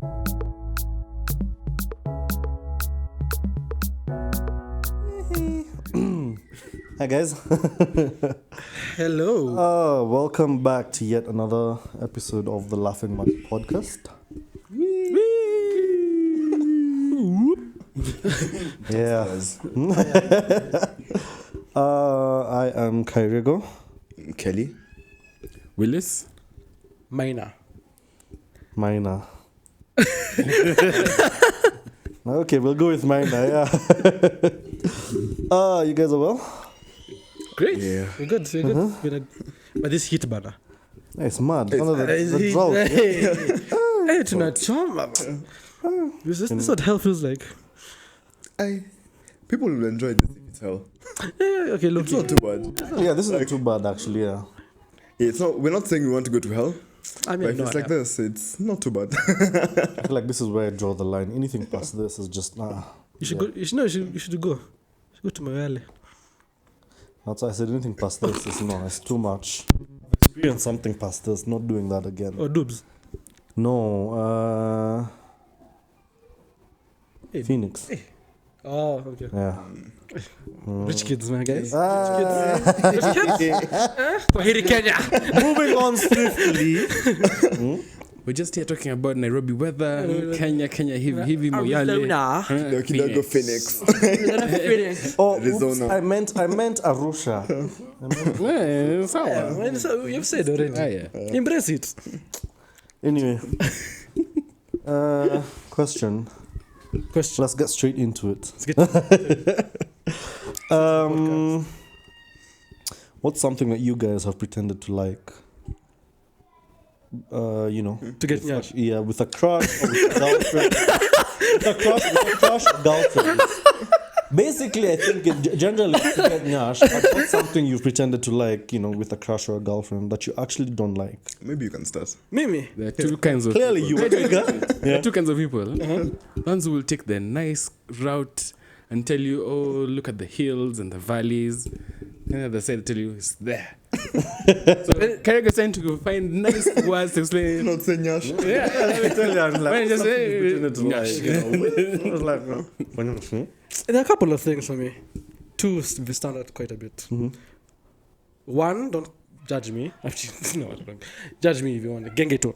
Hi guys. Hello. Welcome back to yet another episode of the Laughing Mug podcast. Yeah. I am Kairigo. Kelly. Willis. Minor. Okay, we'll go with Minor, yeah. You guys are well? Great. Yeah. We're good. But this heat banner. It's mad. One of the drought. Hey, tonight, chum. This is what hell feels like. People will enjoy this if it's hell. Yeah, okay, look. It's not too bad. Yeah, this isn't too bad actually, yeah. It's not. We're not saying we want to go to hell. I But mean, if no, it's like this, it's not too bad. I feel like this is where I draw the line. Anything past this is just You should go. You should go. You should go to my valley. That's why I said anything past this is it's too much. I've experienced something past this, not doing that again. Or Dubs. No, Hey. Phoenix. Hey. Oh, okay. Yeah. Rich kids, man, guys. Rich kids. Kwaheri Kenya. Moving on swiftly. We're just here talking about Nairobi weather, Kenya, hivi moyale. Kidogo Phoenix. Oh, oops, Arizona. I meant Arusha. Sawa. So you've said already. Embrace it. Anyway, question. Let's get straight into it. Let's get What's something that you guys have pretended to like? to get nyash. Yeah, with a crush or with a girlfriend. with a crush or girlfriend. Basically, I think generally to get nyash, but what's something you've pretended to like, with a crush or a girlfriend that you actually don't like? Maybe you can start. Mimi. There are two kinds of Clearly, people. There are two kinds of people. Ones who will take the nice route and tell you, oh, look at the hills and the valleys. And the other side tell you, it's there. So Karigo's trying to find nice words to explain. Not saying Yash. Yeah, let me tell you. I'm like, just say, There are a couple of things for me. Two stand out quite a bit. Mm-hmm. One, don't judge me. Actually, no, don't judge me if you want. Gengeto.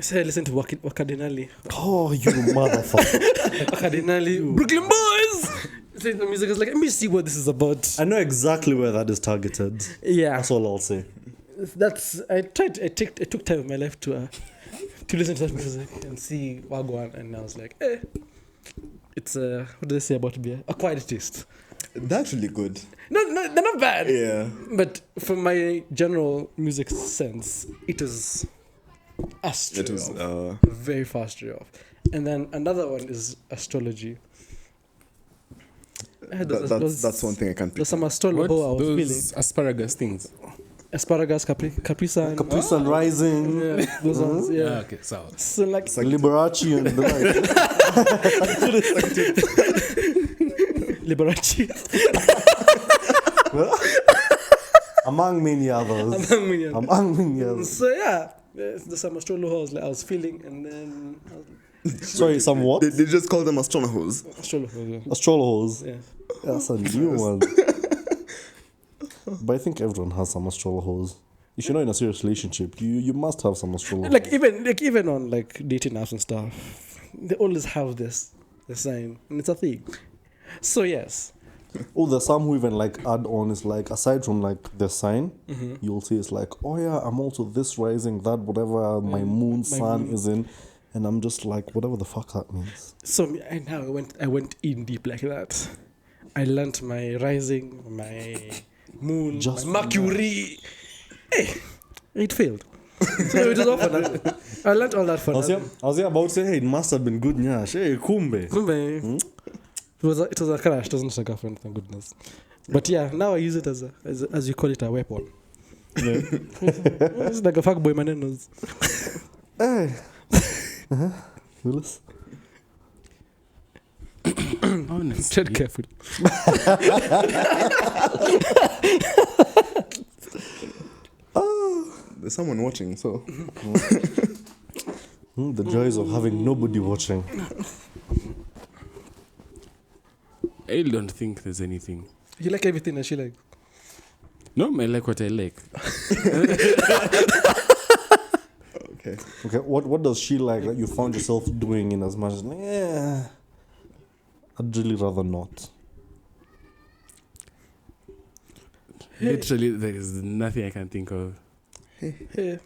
Say, listen to Wakadinali. Oh, you motherfucker. Wakadinali. Brooklyn Boys! Listen to the music. It's like, let me see what this is about. I know exactly where that is targeted. Yeah. That's all I'll say. I took time in my life to listen to that music and see Wagwan, and I was like, it's what do they say about beer? Acquired taste. They're actually good. No, they're not bad. Yeah. But from my general music sense, it is a stray It was. off. Very fast stray off. And then another one is astrology. That's one thing I can't There's pick. some astrology I was feeling. those asparagus things. Asparagus, Caprisa. Caprice and Rising. Yeah, those ones, yeah. Okay, so So like, Liberace and the like. Liberace. Among many others. Among many others. So yeah, there's some astrology I was feeling, and then Sorry, some what? They just call them astronomers. astrology. Astrologers. Yeah. That's a new one. But I think everyone has some astrologers. If you're not in a serious relationship, you must have some astrologers. Like even on like dating apps and stuff, they always have the sign, and it's a thing. So yes. Oh, there's some who even like add on is like aside from like the sign, you'll see it's like, oh yeah, I'm also this rising, that whatever my moon sun is in, and I'm just like whatever the fuck that means. So and now I went in deep like that. I learnt my rising, my moon, Just my Mercury. Hey, it failed. So it was all for that. I learnt all that for that. I was about to say, hey, it must have been good nyash. Hey, kumbe. It was a crash. It wasn't a girlfriend, thank goodness. But yeah, now I use it as you call it, a weapon. Yeah. It's like a fuckboy manenos. Hey. Willis? honestly, Tread carefully. There's someone watching, so. The joys of having nobody watching. I don't think there's anything. You like everything that she likes. No, I like what I like. Okay. Okay, what does she like that you found yourself doing in as much as, yeah, I'd really rather not. Literally, there is nothing I can think of. Yeah.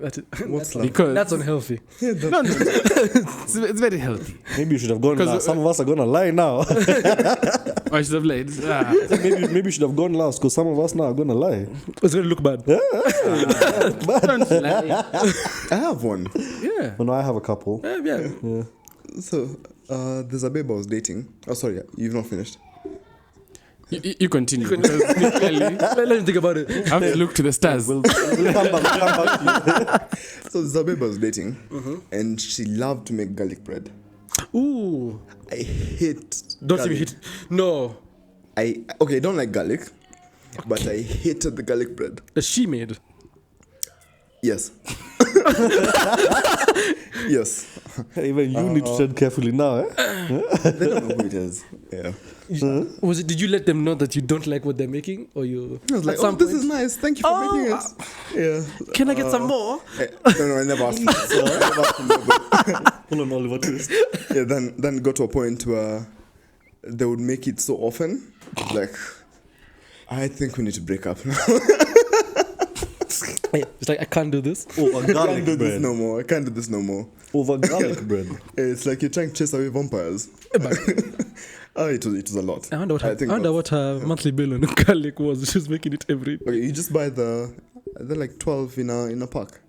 That's What's Because that's unhealthy. no, it's very healthy. Maybe you should have gone. 'Cause, Last. Some of us are gonna lie now. I should have lied. maybe you should have gone last because some of us now are gonna lie. It's gonna look bad. Don't lie. I have one. Yeah. Well, no, I have a couple. Yeah. So, there's a babe I was dating. Oh, sorry, you've not finished. You continue. Because clearly, Let me think about it. I have to look to the stars. We'll come back to you. So, there's a babe I was dating, and she loved to make garlic bread. Ooh. I hate. Don't see me garlic. hit. No. I don't like garlic, but I hated the garlic bread. That she made. Yes. Yes. Even you need to tread carefully now. They don't know who it is. Yeah. Was it? Did you let them know that you don't like what they're making, or you? I was like, at some oh, this point- is nice. Thank you for making it. Yeah. Can I get some more? No, I never asked for it. So I never asked for it. Hold on, Oliver Twist. Yeah, then it got to a point where they would make it so often. Like, I think we need to break up now. It's like I can't do this. Over I can't garlic do this bread. no more. I can't do this no more. Over garlic bread. It's like you're trying to chase away vampires. Oh, it was a lot. I wonder what her, think I wonder that's- what her monthly bill on garlic was. She was making it every. Okay, you just buy they're like 12 in a pack.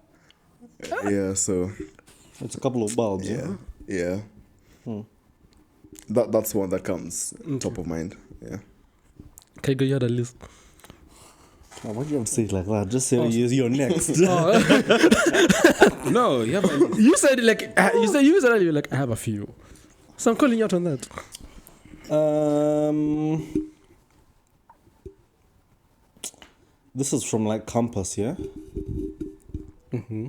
Yeah, so It's a couple of bulbs. yeah. That's one that comes top of mind. Yeah. Okay, go. You had a list. Oh, why do you have to say it like that? Just say you're next. No, you have a You said it like you said earlier like I have a few. So I'm calling you out on that. This is from like Compass, yeah? Mm-hmm.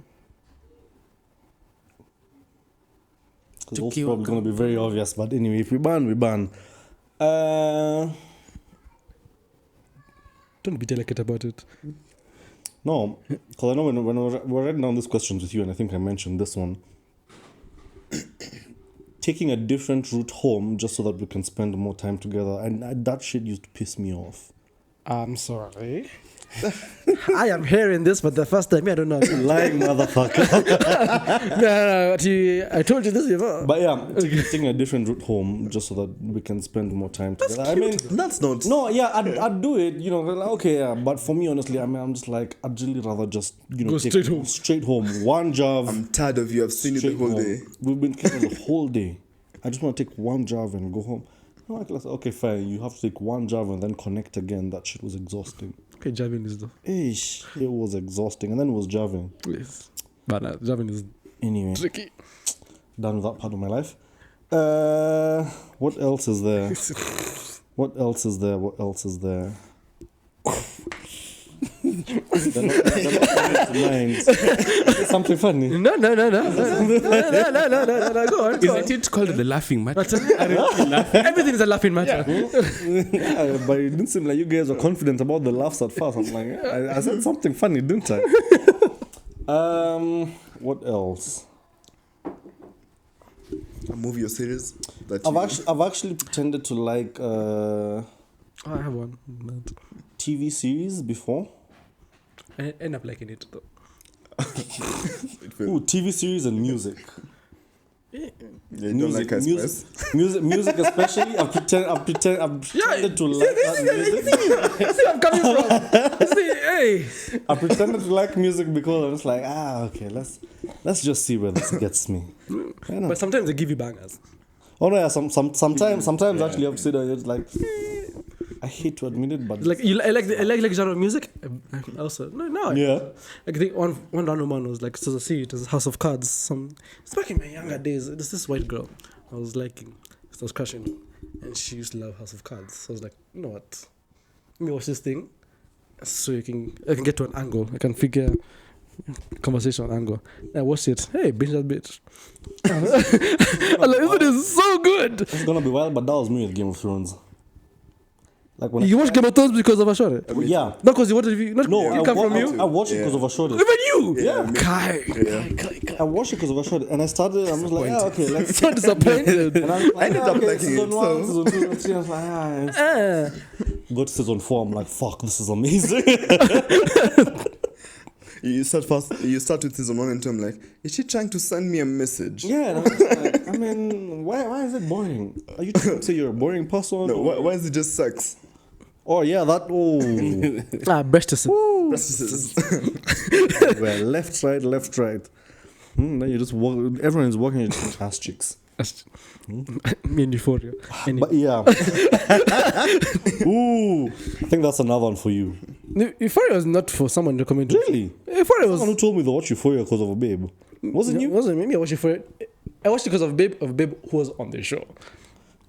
It's also probably going to be very obvious, but anyway, if we ban, we ban. Don't be delicate about it. No, because I know when we're writing down these questions with you, and I think I mentioned this one. Taking a different route home just so that we can spend more time together, and that shit used to piss me off. I'm sorry. I am hearing this for the first time. I don't know. Lying motherfucker. No, I told you this before. But yeah, taking a different route home just so that we can spend more time together. I mean, That's not. no, yeah, I'd do it, you know, like, okay, yeah. But for me, honestly, I mean, I'm just like, I'd really rather just, you know, Go take straight home. Straight home. One job. I'm tired of you. I've seen you the straight whole home. day. We've been together the whole day. I just want to take one job and go home. I'm like, okay, fine. You have to take one job and then connect again. That shit was exhausting. Okay, Javin is the. Ish, it was exhausting. And then it was driving. Yes. But Javin is Anyway, tricky. done with that part of my life. What else is there? What else is there? What else is there? They're not coming to mind. Something funny. No. Go on. Isn't it called the laughing matter? Everything is a laughing matter. Yeah, but it didn't seem like you guys were confident about the laughs at first. I'm like, I said something funny, didn't I? What else? A movie or series that I've actually pretended to like Oh, I have one. TV series before. I end up liking it though. Ooh, TV series and music. you don't like Ice Spice. music especially. I've pretended to like that music. See where I'm coming from. See, hey. I pretended to like music because I'm just like, okay, let's just see where this gets me. But sometimes they give you bangers. Oh no, yeah, sometimes actually I've said it's like, I hate to admit it, but Like I like genre of music. I also no. yeah. Like I think one random one was like so see it was House of Cards. It's back in my younger days. There's this white girl I was liking. I was crushing on, and she used to love House of Cards. So I was like, you know what? Let me watch this thing, so I can get to an angle. I can figure conversation angle. I watched it. Hey, binge that bitch. I was like, isn't this so good? It's gonna be wild, but that was me with Game of Thrones. Like when You watched Game of Thrones because of Ashore? yeah. Not because you wanted to. Not No, it come from you. I watched it because of Ashore. Even you. Yeah. Kai. I watched it because of Ashore, and I started. I was like, yeah, okay, let's. So disappointed. And I was like, I ended up okay, liking season it, 1, so- season 2, season 3. I was like, go to season 4. I'm like, fuck, this is amazing. You start with season 1 and 2. I'm like, is she trying to send me a message? Yeah, and I was like, I mean, why is it boring? Are you trying to say you're a boring person? No, why is it just sex? Oh yeah, that. Oh, Best is Well, left, right. Then you just walk. Everyone's walking ass chicks. me and Euphoria. But yeah. Ooh, I think that's another one for you. Euphoria was not for someone recommended. Really? Euphoria was. Someone who told me to watch Euphoria because of a babe. Wasn't you? Wasn't me. I watched Euphoria. I watched it because of Babe who was on the show.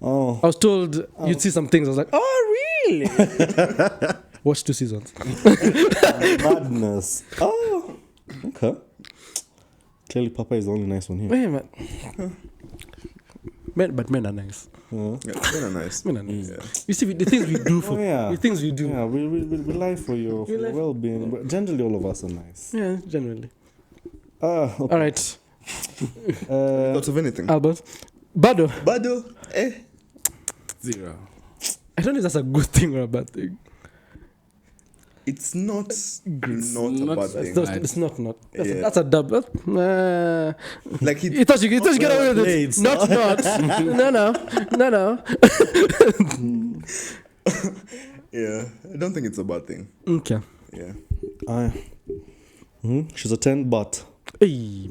Oh. I was told you'd see some things. I was like, oh really? Watched 2 seasons. Madness. Oh. Okay. Clearly, Papa is the only nice one here. Hey, man. But men are nice. yeah, men are nice. Men are nice. Yeah. You see, the things we do for Yeah. the things we do. Yeah, we lie for your well-being. But generally, all of us are nice. Yeah, generally. Okay. All right, Thoughts of anything? Albert. Bado. Bado, 0. I don't know if that's a good thing or a bad thing. it's not a not- bad thing. It's not. That's, Yeah. that's a dub. Like You thought you get away with it. It's Not. No. yeah, I don't think it's a bad thing. Okay. Yeah. She's a 10, but Hey.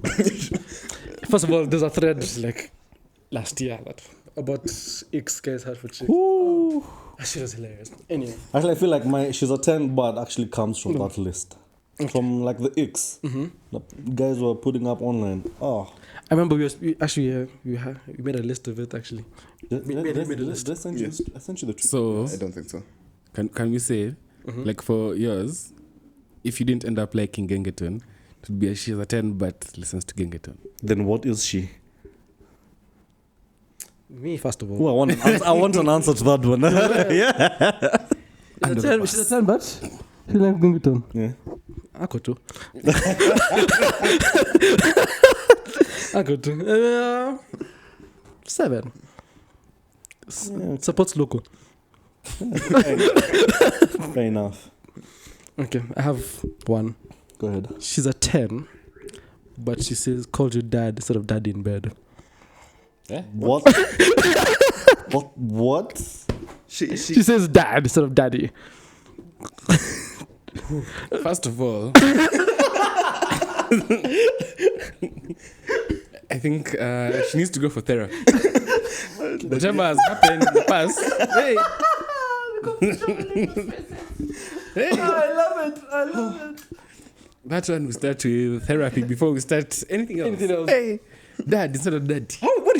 First of all, there's a thread like last year that about X guys had for chicks. ooh. That shit was hilarious. Anyway. Actually, I feel like she's a 10, but actually comes from that list. From like the icks that guys were putting up online. Oh, I remember we made a list of it actually. made a list. I sent you the truth. So, I don't think so. can we say, like for yours, if you didn't end up liking Gengeton, it would be she's a 10 but listens to Gengeton. Then what is she? Me first of all. Oh, I want an answer to that one. Yeah. She's a 10 but she likes Gungiton. Yeah. Ako too. Ako too. 7. Supports local. Fair enough. Okay, I have one. Go ahead. She's a 10, but she says called you dad instead of daddy in bed. What? What? She She says dad instead of daddy. First of all, I think she needs to go for therapy. Whatever has happened in the past. Hey. Hey. I love it. That one we start with therapy before we start anything else. Hey. Dad instead of daddy. What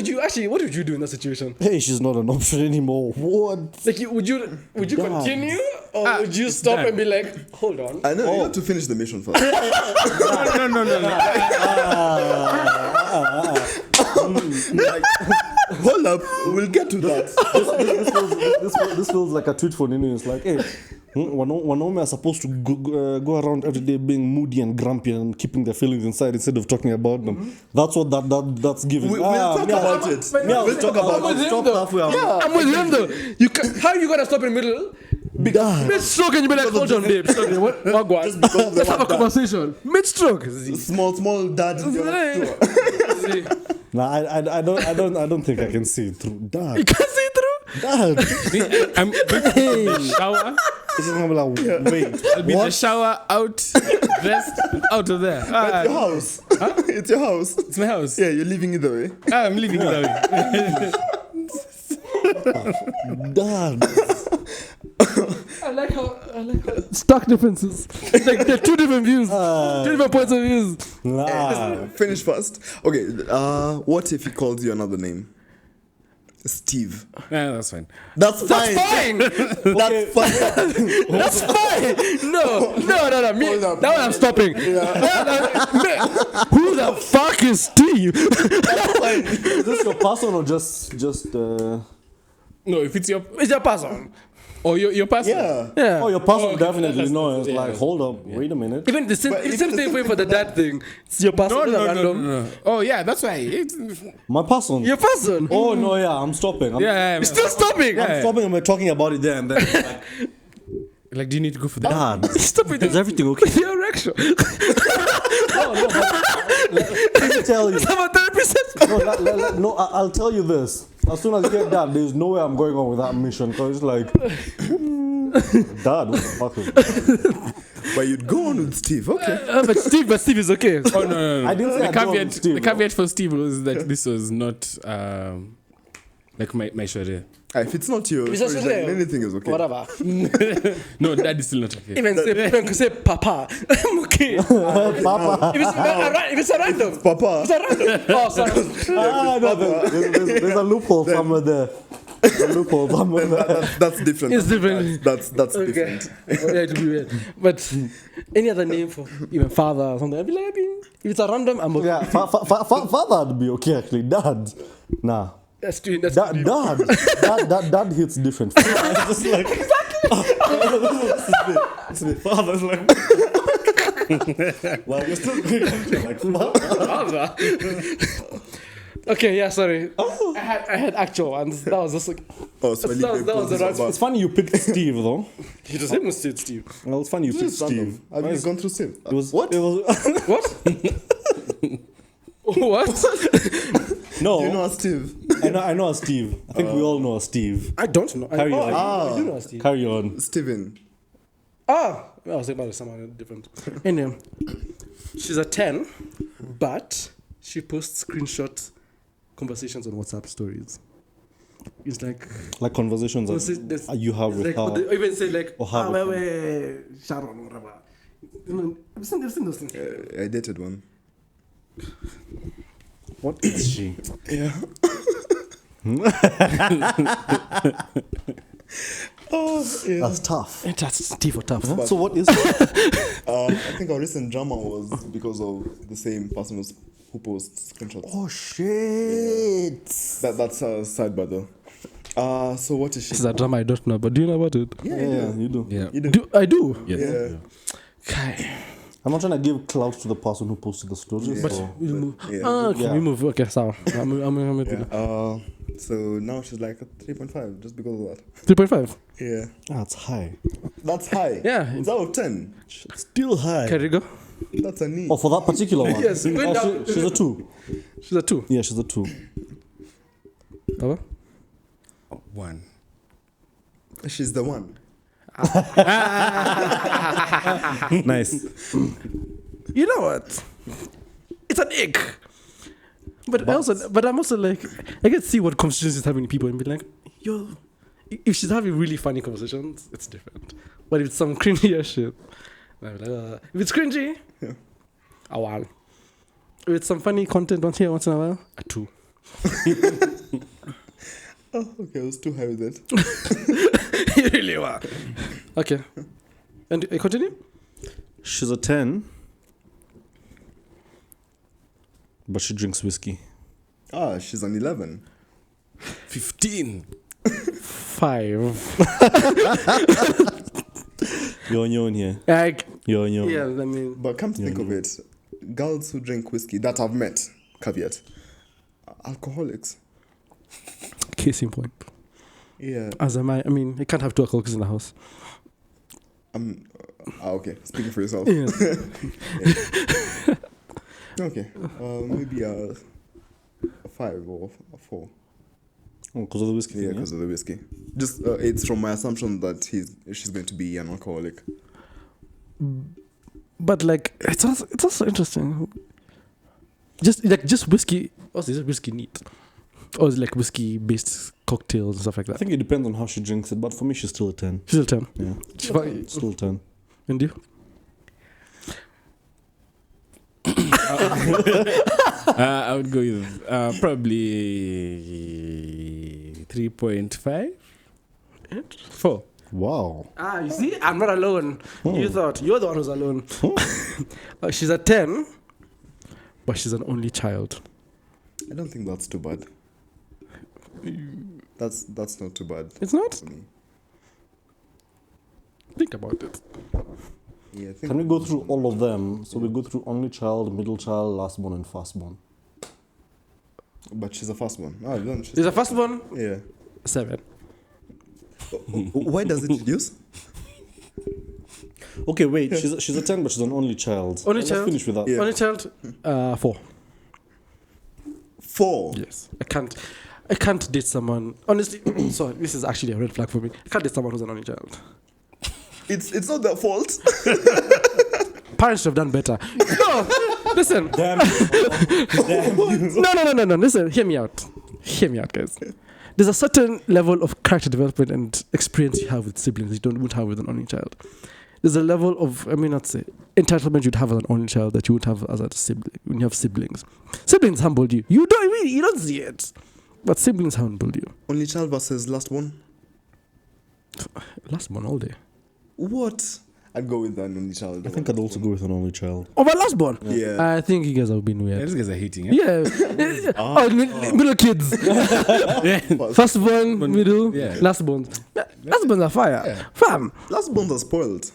did you do in that situation? Hey, she's not an option anymore. What? Like, would you Dad. continue or would you stop dad. and be like, hold on? I know you have to finish the mission first. No. Like, hold up, we'll get to that. This feels like a tweet for Ninu. It's like, hey, Wanaume are supposed to go around every day being moody and grumpy and keeping their feelings inside instead of talking about them. That's what that's giving. We'll talk about it. We'll talk about it. Stop halfway. I'm with him though. How you gonna stop in the middle? Mid-stroke and you be like, hold on, babe. Sorry, what? Just because of the Let's have a one dad. conversation. Mid-stroke. Small dad. Nah, I don't think I can see it through. You Dad, can't see through. Dad. I'm going to be in the shower. It's just gonna be like, wait. I'll be in the shower, out, dressed, out of there. It's your house. It's your house. It's my house. Yeah, you're leaving either way. I'm leaving it that way. Dad. I like how stark differences. Like they're two different views, two different points of views. Nah. Finish first. Okay. What if he calls you another name? Steve. Yeah, that's fine. That's That's fine. fine. That's fine. That's fine. No. Me, Hold up. that one I'm stopping. Who the fuck is Steve? Is this your person or just No, if it's your It's your person. your person. Yeah. Yeah. Oh, your person okay, definitely that's- no. It's yeah, like, yeah. hold up, wait a minute. Even the same, But it's if same it's- thing for the dad thing. It's your person. No, it's no, no, random. no, no. Oh yeah, that's why. It's, My person. Your person. Oh no, yeah, I'm stopping. I'm, yeah, You're still stopping. I'm stopping and we're talking about it there and then. Like, Like, do you need to go for that? Dad, Stop it. is everything okay? Your erection. Let me tell you. Some therapy session. No, I'll tell you this. As soon as you get that, there's no way I'm going on with that mission because it's like, Dad, what the fuck is But you'd go on with Steve. Okay. But Steve is okay. Oh no. I didn't say the I'd go caveat. with Steve, The caveat for Steve was that this was not like my sharia. If it's not your It's just origin, okay. anything is okay. Whatever. No, that is still not okay. Even say Papa. I'm okay. Papa? If it's a random. Papa. It's a random. Oh, sorry. No, there's a loophole somewhere there. A loophole somewhere there. That's different. It's different. That's Okay. different. Yeah, it will be weird. But any other name for even father or something, I'd be like, if it's a random, I'm okay. Yeah, father would be okay actually. Dad, nah. That's too. Dad hits different. It's just like this is it. Father's like, well, you're still like father. Okay, yeah, sorry. I had actual ones. That was just like. Oh, so That was the right. It's funny you picked Steve though. You just him said Steve. Well, it's funny you picked Steve. Have you gone through Steve? It was What? It was What? What? no. Do you know a Steve? I know a Steve. I think we all know a Steve. I don't know. Carry on. I do know Steve. Carry on. Steven. I was thinking about someone different. Anyway, she's a 10, but she posts screenshot conversations on WhatsApp stories. It's like Like conversations that you have with like, her. or they even say like, Or have with where Sharon or whatever. You know, I've seen those things. I dated one. What is she? Yeah. That's tough. That's T for tough. So what is? I think our recent drama was because of the same person who posts screenshots. Oh shit! That's a sidebar though. So what is she? This is a drama I don't know, but do you know about it? Yeah, you do. Yeah. You do. I do. Yes. Yeah. Okay. I'm not trying to give clout to the person who posted the story. But- so. We'll move. Yeah. Okay, Yeah. we move. Okay, so I'm Yeah. So now she's like a 3.5 just because of that. 3.5. Yeah. That's high. That's high. Yeah. It's out of 10. Still high. Can we go? That's a knee. Oh, for that particular one. Yes, going Oh, down. she's a 2. She's a 2. Yeah, she's a 2. Papa? One. She's the one. Nice. You know what? It's an ick. But I'm also like, I can see what conversations she's having with people and be like, yo, if she's having really funny conversations, it's different. But if it's some cringy shit, I'm like, if it's cringy, Yeah. a 1. If it's some funny content once here, once in a while, a 2. Oh, okay. I was too high with it. You really were. Okay. And continue? She's a 10. But she drinks whiskey. She's an 11. 15. 5. You're on your own here. Like, You're on your own. yeah, I mean, But come to think of it, girls who drink whiskey that I've met, caveat, alcoholics. case in point. Yeah. As am I. I mean, you can't have 2 alcoholics in the house. Okay. Speaking for yourself. Yeah. Okay. Maybe a 5 or a 4. Oh, because of the whiskey. Yeah, thing, because of the whiskey. Just it's from my assumption that she's going to be an alcoholic. But like, it's also interesting. Just whiskey. Also, is it whiskey neat? Or is it like whiskey based cocktails and stuff like I that? think it depends on how she drinks it, but for me, she's still a 10. She's a 10. Yeah. Still a 10. And you? I would go with probably 3.5. 4. Wow. You see, I'm not alone. You thought you're the one who's alone. She's a 10, but she's an only child. I don't think that's too bad. That's not too bad. It's not? For me. Think about it. Yeah, I think Can we go through all of them? So we go through only child, middle child, lastborn, and firstborn. But she's a first one. Ah, then she's Is the first one yeah. 7? Why does it reduce? Okay, wait. She's a 10, but she's an only child. Only Let's child? finish with that. Yeah. Only child? 4. 4. Yes. I can't date someone. Honestly, sorry, this is actually a red flag for me. I can't date someone who's an only child. It's not their fault. Parents should have done better. No, listen. Damn. Damn you. No. Listen, hear me out. Hear me out, guys. There's a certain level of character development and experience you have with siblings you won't have with an only child. There's a level of, entitlement you'd have as an only child that you wouldn't have as a sibling when you have siblings. Siblings humbled you. You don't see it. But siblings humbled you. Only child versus last one. Last one all day. What? I'd go with an only child. I think I'd also go with an only child. Oh, my last born. Yeah. I think you guys have been Yeah, weird. these guys are hating. Eh? Yeah. Middle kids. First born, middle, Yeah. last born. Last borns are fire. Yeah. Fam. Last ones are spoiled.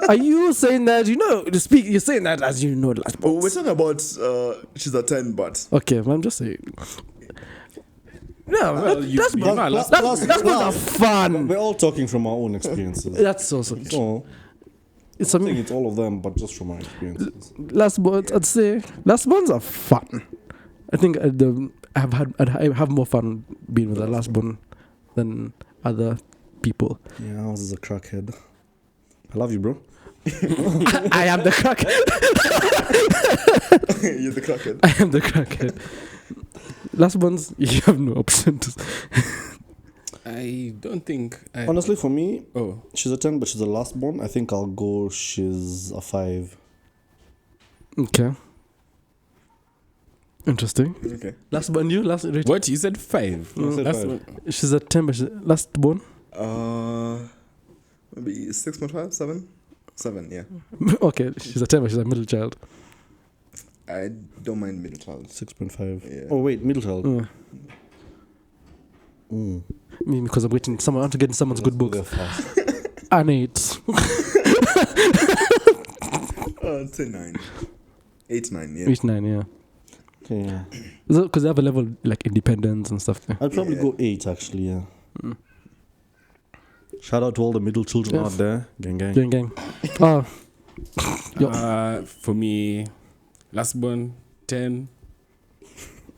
Are you saying that you're saying that as you know the last Oh, born? we're talking about she's a 10, but Okay, well, I'm just saying. No, Well, you that's know, last- borns are fun. We're all talking from our own experiences. That's also So it's I think it's all of them, but just from our experiences. last borns. I'd say last borns are fun. I think I have more fun being with a last born than other people. Yeah, ours is a crackhead. I love you, bro. I am the crackhead. you're the crackhead. I am the crackhead. Last ones, you have no option to. I don't think. Honestly, for me, Oh. she's a 10, but she's a lastborn. I think I'll go. She's a 5. Okay. Interesting. Okay. Last one, you last. Rachel? What? You said 5. I said That's 5. what- She's a 10, but she's last born. Maybe 6.5, 7? 7, yeah. Okay, she's a 10, but she's a middle child. I don't mind middle child. 6.5. Yeah. Oh, wait, middle child. Me, because I'm waiting. I want to get in someone's good They're books. fast. An 8. I'd say 9. 8, 9, yeah. 8, 9, yeah. Okay, yeah. Because they have a level like independence and stuff. I'd probably Yeah. go 8, actually, yeah. Shout out to all the middle children Yes. out there. Gang, gang. Gang. Oh, Yo. For me, last born 10,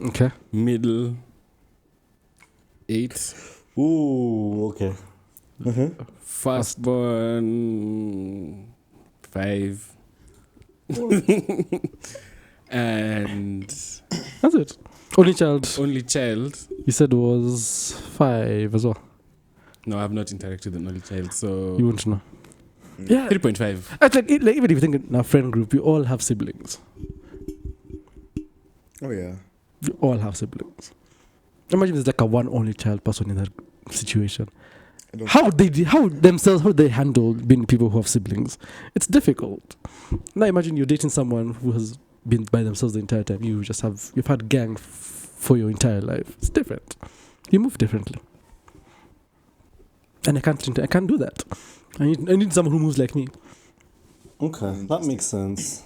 okay. middle 8, Ooh, okay. first born 5, and That's it. Only child, only child. you said was 5 as well. No, I've not interacted with an only child, so You won't know. Yeah. 3.5. It's like even if you think in our friend group, we all have siblings. Oh, yeah. We all have siblings. Imagine there's like a one only child person in that situation. I don't- How would they handle being people who have siblings? It's difficult. Now imagine you're dating someone who has been by themselves the entire time. You've had gang for your entire life. It's different. You move differently. And I can't do that. I need someone who moves like me. Okay, that makes sense.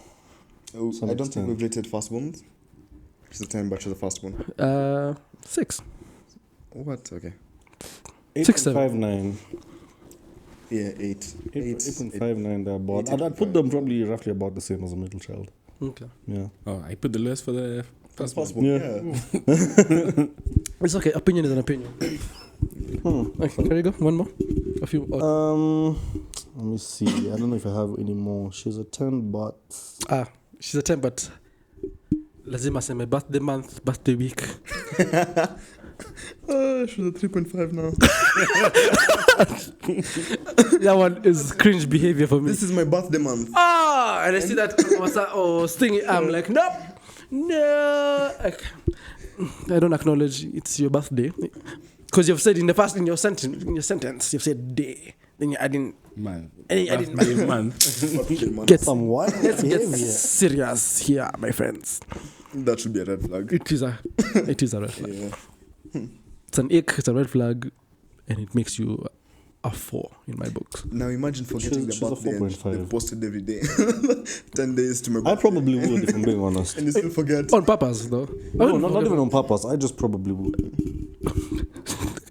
Oh, Some I don't extent. think we've rated first ones. She's a 10, but she's the first one. 6. What? Okay. 6, 7. 8.59. Yeah, 8. 8.59, they're about. 8.5. I'd put them probably roughly about the same as a middle child. Okay. Yeah. Oh, I put the lowest for the First first one. Yeah. Yeah. It's okay. Opinion is an opinion. Okay, can we go? One more? A few. Let me see. I don't know if I have any more. She's a 10, but She's a 10, but lazima say my birthday month, birthday week. She's a 3.5 now. That one is cringe behavior for me. This is my birthday month. And I see that was stinging. I'm like, nope, no. I don't acknowledge it's your birthday because you've said in your sentence you've said day. Then you're adding Man. adding Birthday month. Get Some wild Let's get behavior. serious here, my friends. That should be a red flag. It is a red flag. Yeah. It's an ick. It's a red flag, and it makes you a 4 in my books. Now imagine forgetting She's the a birthday and 4.5. they posted every day. 10 days to my I birthday. probably would if I'm being honest. And you still forget. On purpose, though. No, not even on purpose. I just probably would.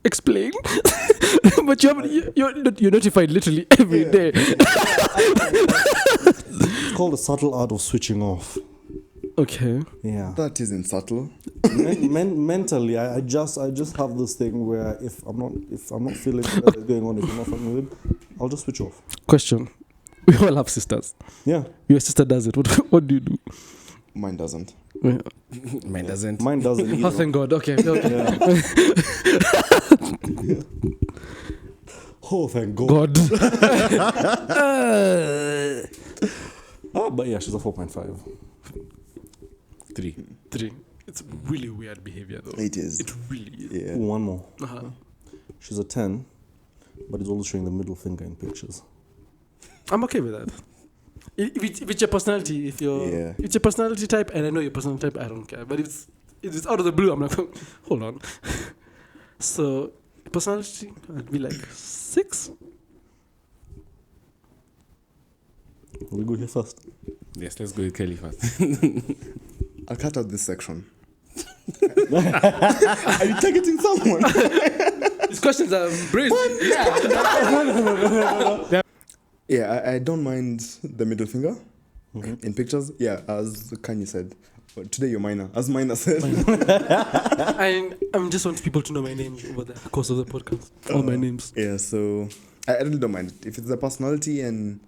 Explain. But you're notified literally every day. It's called the subtle art of switching off. Okay. Yeah. That isn't subtle. Mentally, I just have this thing where if I'm not feeling whatever's going on, if I'm not fucking with it, I'll just switch off. Question. We all have sisters. Yeah. Your sister does it. What do you do? Mine doesn't. Mine doesn't. Mine doesn't either. Oh, thank God. Okay. Yeah. Oh, thank God. God. But yeah, she's a 4.5. 3. 3. It's really weird behavior, though. It is. It really is. Yeah. One more. Uh-huh. She's a 10, but it's always showing the middle finger in pictures. I'm okay with that. If it's your personality, if it's your personality type, and I know your personality type, I don't care. But if it's out of the blue, I'm like, hold on. So personality, I'd be like 6. We go here first. Yes, let's go with Kelly first. I'll cut out this section. Are you targeting someone? These questions are brazen. Yeah, I don't mind the middle finger in pictures. Yeah, as Kanye said. But today you're minor. As minor said. I just want people to know my name over the course of the podcast. All my names. Yeah, so I really don't mind it. If it's a personality and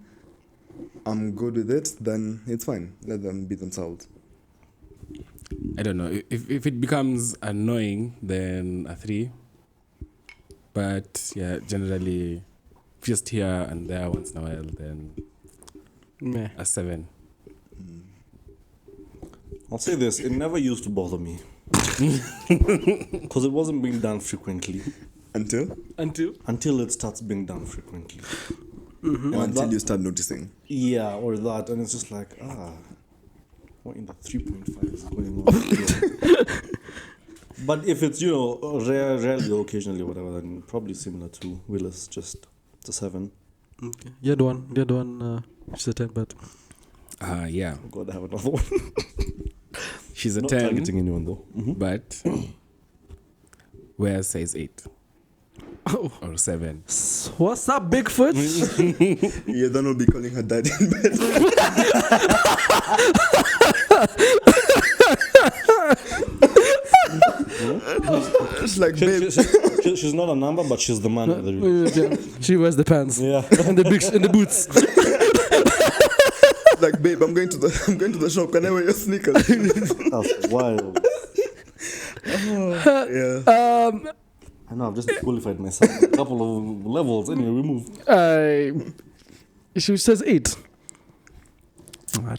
I'm good with it, then it's fine. Let them be themselves. I don't know. If it becomes annoying, then a 3. But yeah, generally, just here and there once in a while, then Meh. a 7. I'll say this, it never used to bother me. Because it wasn't being done frequently. Until Until it starts being done frequently. Mm-hmm. or until you start noticing. Yeah, or that. And it's just like, what in the 3.5 is going on here? But if it's, rarely or occasionally, whatever, then probably similar to Willis, just the 7. Okay. You're the one. She's a 10, but Yeah. Oh God, I have another one. She's a Not 10, targeting anyone though. but wears size 8 oh, or 7. what's up, Bigfoot? Yeah, then we'll be calling her dad in bed. It's like, babe. She's not a number, but she's the man of the room. Yeah, she wears the pants Yeah. and the boots. Like, babe, I'm going to the shop. Can I wear your sneakers? That's wild. Yeah. I know, I've just disqualified myself a couple of levels. Anyway, we move. She says 8.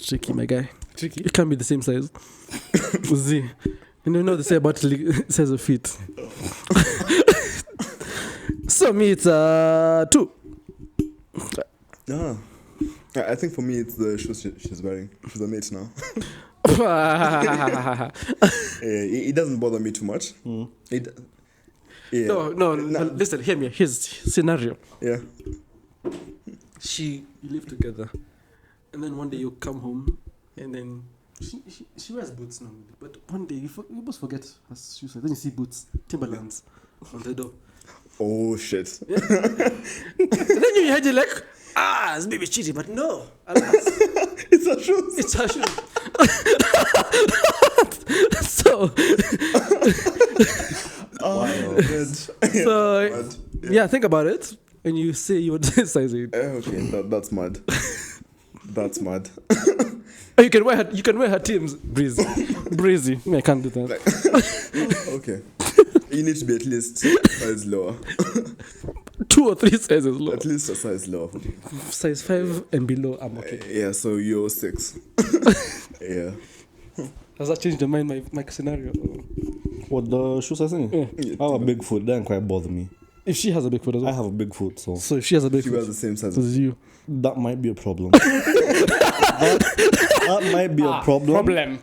Tricky, my guy. Tricky. It can't be the same size. Z. You know they say about size of feet. So me, it's 2. Ah. I think for me, it's the shoes she's wearing. She's a mate now. It doesn't bother me too much. Yeah. No. Listen, hear me. Here's scenario. Yeah. You live together, and then one day you come home, and then she wears boots normally, but one day you must forget her shoes. Then you see boots, Timberlands, on the door. Oh shit. And then you heard you like, it's maybe cheating, but no, alas, It's her shoes. it's her shoes. So, yeah, think about it. And you say you want to size 8. Okay, that's mad. That's mad. You can wear her Tim's breezy. I can't do that. Okay. You need to be at least size lower. 2 or 3 sizes low. At least a size lower. Size 5 and below, I'm okay. Yeah, so you're 6. Yeah. Does that change my scenario? What the shoe size thing? Yeah. I have a big foot. That don't quite bother me. If she has a big foot as I well. have a big foot, so So if she has a big She wears foot, the same size. so is you. that might be a problem. that might be a problem.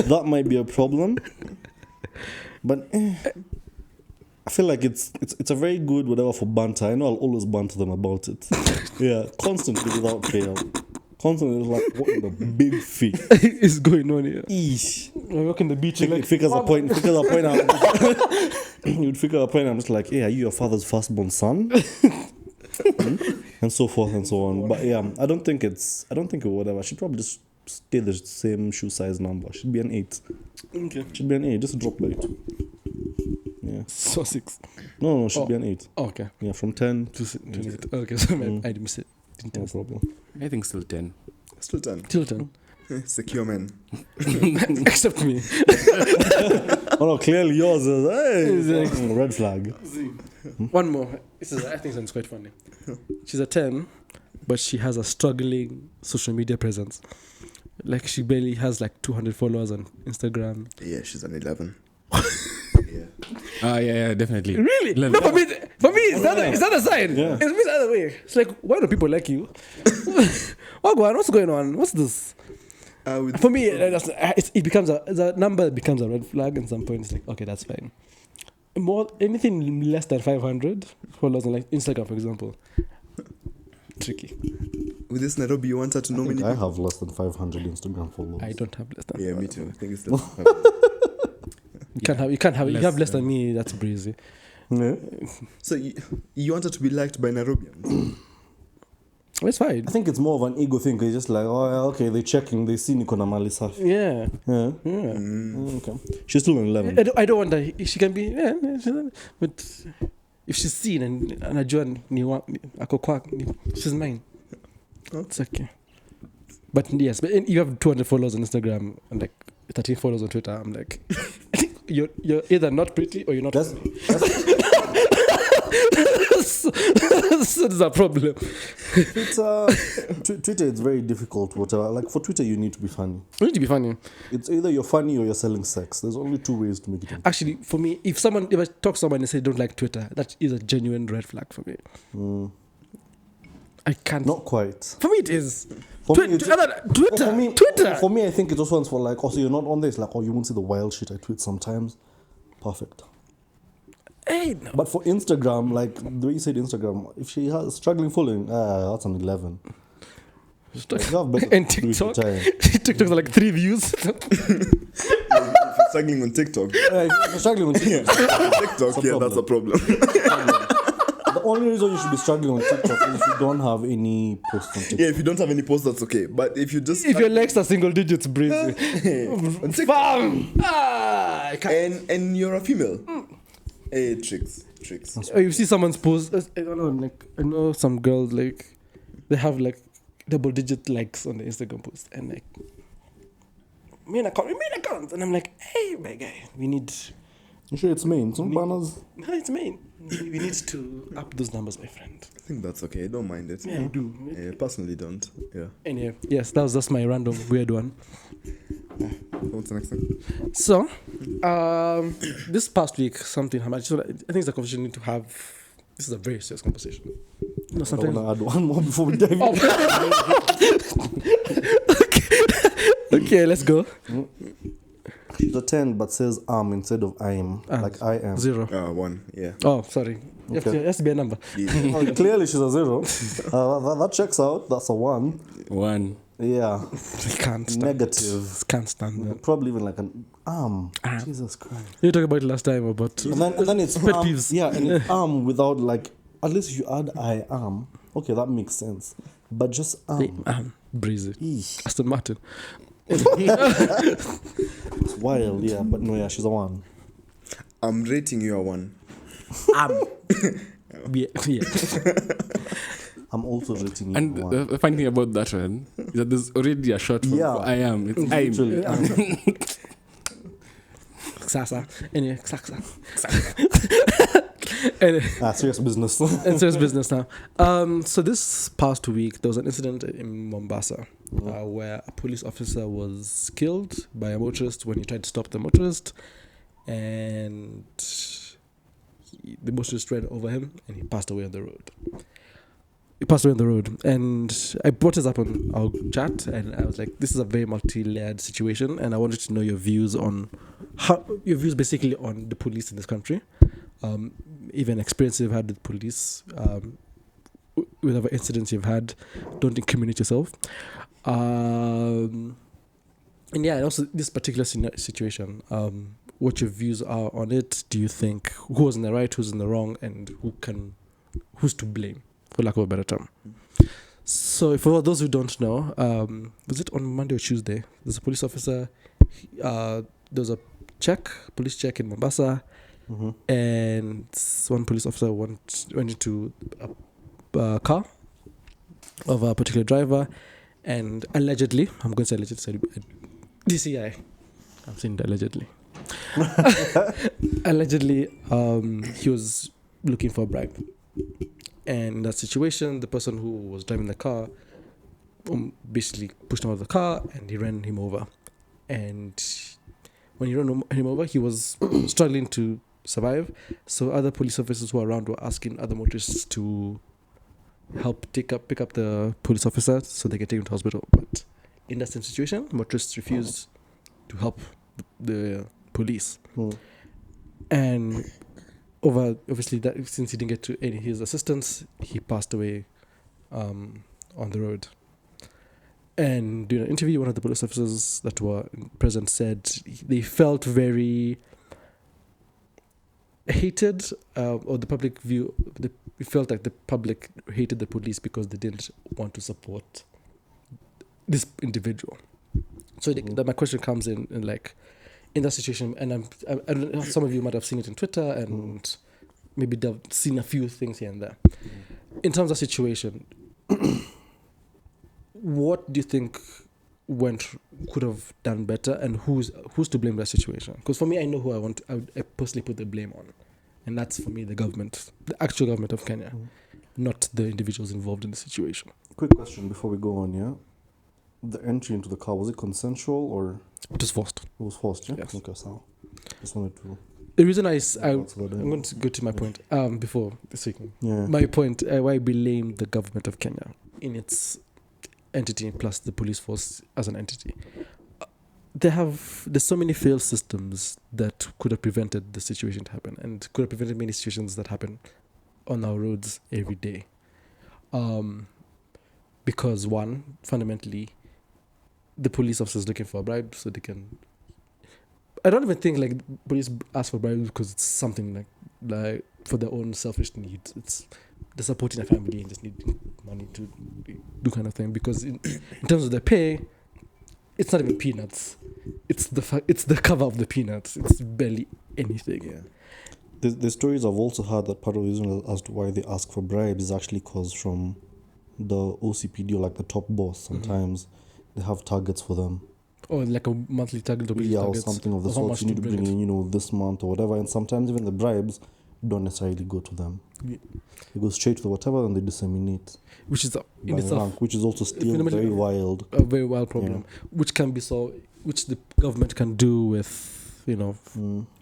That might be a problem. But I feel like it's a very good whatever for banter. I know I'll always banter them about it. Yeah, constantly without fail. Constantly like what in the big feet. It's going on here. Eesh. We're walking the beach. It Like, figures a point. You'd figure a point. I'm just like, hey, are you your father's firstborn son? And so forth and so on. But yeah, I don't think it whatever. She'd probably just stay the same shoe size number. Should be an 8. okay. Should be an 8. Just drop by 2. Yeah. So 6. No, should be an 8. Oh, okay. Yeah, from 10 to 28. Okay, so I missed it. Didn't no tell. problem. I think still 10. Still 10. Till 10. Secure man. Except me. Oh no, clearly yours is Exactly. red flag. One more. This is, I think it's quite funny. She's a 10, but she has a struggling social media presence. Like she barely has like 200 followers on Instagram. Yeah, she's an 11. Yeah. Yeah, definitely. Really? Love No, that. for me, it's the other side. Yeah. It's the other way. It's like, why do people like you? What's going on? What's this? For me, it becomes the number becomes a red flag, and some point it's like, okay, that's fine. Anything less than 500 followers on like Instagram, for example, tricky. With this Nairobi, you want her to I nominate? think I have less than 500 Instagram followers. I don't have less than. Yeah, me 500. too. I think it's You have less than me. That's breezy. Yeah. So you want her to be liked by Nairobians? It's fine. I think it's more of an ego thing. 'Cause it's just like, oh, yeah, okay, they're checking, they see Nikona Mali Safi. Yeah. Yeah. Yeah. Okay. She's still an 11. I don't want that. She can be, but if she's seen and anajua ako kwako, she's mine. It's okay. But yes, but you have 200 followers on Instagram and like 13 followers on Twitter. I'm like, you're either not pretty or you're not. That's So there's a problem. Twitter is very difficult. Whatever. Like for Twitter, you need to be funny. You need to be funny. It's either you're funny or you're selling sex. There's only 2 ways to make it. Actually, for me, if I talk to someone and say they don't like Twitter, that is a genuine red flag for me. I can't. Not quite. For me, it is. For me, Twitter. For me, I think it just one's for like, also you're not on this. Like, oh, you won't see the wild shit I tweet sometimes. Perfect. Hey, no. But for Instagram, like the way you said Instagram, if she has struggling following, that's an 11. Like, you have better And to do with your TikTok. time. TikTok's like 3 views. If you're struggling on TikTok. If you're struggling with TikTok, TikTok, yeah, that's a problem. the only reason you should be struggling on TikTok is if you don't have any posts on TikTok. Yeah, if you don't have any posts, that's okay. But if you just If your likes are single digits, breezy. on TikTok, Bam! I can't. and you're a female. Hey, tricks. Oh, you see someone's post. I don't know, like I know some girls like they have like double-digit likes on the Instagram post, and like main account, and I'm like, hey, my guy, we need. You sure it's main? Some banners. No, it's main. We need to up those numbers, my friend. I think that's okay. I don't mind it. Yeah, I do. Yeah, personally don't. Yeah. Anyway, yes, that was just my random weird one. What's the next thing? So, this past week, something happened. I think it's a conversation we need to have. This is a very serious conversation. You know, I sometimes. want to add one more before we dive in. Okay, let's go. She's a 10 but says instead of I am. Like I am. 0. 1. Yeah. Oh, sorry. Okay. It has to be a number. Yeah. Oh, clearly she's a 0. That checks out. That's a 1. 1. Yeah. I can't stand Negative. Can't stand that. Probably even like an Jesus Christ. You talked about it last time about. And then it's Pet peeves. Yeah, and it's without like, at least if you add I am, okay, that makes sense. But just Breezy. Eesh. Aston Martin. It's wild, yeah. But no, yeah, she's a 1. I'm rating you a 1. Yeah. I'm also rating you And a 1. the funny thing about that one is that there's already a short form Yeah. for I am. It's I am. Literally. Sasa. Anyway, Sasa. Anyway. Serious business. And serious business now. So this past week, there was an incident in Mombasa where a police officer was killed by a motorist when he tried to stop the motorist. and the motorist ran over him, and he passed away on the road. And I brought this up on our chat, and I was like, this is a very multi-layered situation, and I wanted to know your views basically on the police in this country, even experience you've had with police, whatever incidents you've had. Don't incriminate yourself, and yeah, and also this particular situation, what your views are on it. Do you think who's in the right, who's in the wrong, and who's to blame, for lack of a better term? So for those who don't know, was it on Monday or Tuesday? There's a police officer. There was a police check in Mombasa, and one police officer went into a car of a particular driver, and allegedly, I'm going to say allegedly, DCI. I'm saying allegedly. Allegedly, he was looking for a bribe. And in that situation, the person who was driving the car basically pushed him out of the car, and he ran him over. And when he ran him over, he was struggling to survive. So other police officers who were around were asking other motorists to help pick up the police officer so they can take him to hospital. But in that same situation, motorists refused to help the police. And obviously that since he didn't get to any his assistance, he passed away on the road. And during an interview, one of the police officers that were present said they felt very hated, or the public view, it felt like the public hated the police because they didn't want to support this individual. So my question comes in that situation, and I don't know, some of you might have seen it on Twitter, and maybe they've seen a few things here and there. In terms of situation, what do you think could have done better, and who's to blame that situation? Because for me, I know who I personally put the blame on, and that's for me the government, the actual government of Kenya, not the individuals involved in the situation. Quick question before we go on, yeah? The entry into the car, was it consensual or? It was forced. It was forced, yeah? Yes. Okay, so just wanted to... The reason I'm going to go to my point before speaking. Yeah. My point, why I blame the government of Kenya in its entity plus the police force as an entity. There's so many failed systems that could have prevented the situation to happen, and could have prevented many situations that happen on our roads every day. Because one, fundamentally, the police officer is looking for a bribe, so they can. I don't even think police ask for bribes because it's something like for their own selfish needs. It's they're supporting a family and just need money to do kind of thing. Because in terms of the pay, it's not even peanuts. It's the cover of the peanuts. It's barely anything. Yeah. The stories I've also heard that part of the reason as to why they ask for bribes is actually because from the OCPD or the top boss sometimes. They have targets for them. Or like a monthly target or or something of the sort. You need to bring in, this month or whatever. And sometimes even the bribes don't necessarily go to them. Yeah. They go straight to whatever and they disseminate. Which is in itself, which is also still very wild. A very wild problem. Yeah. Which can be solved, which the government can do with,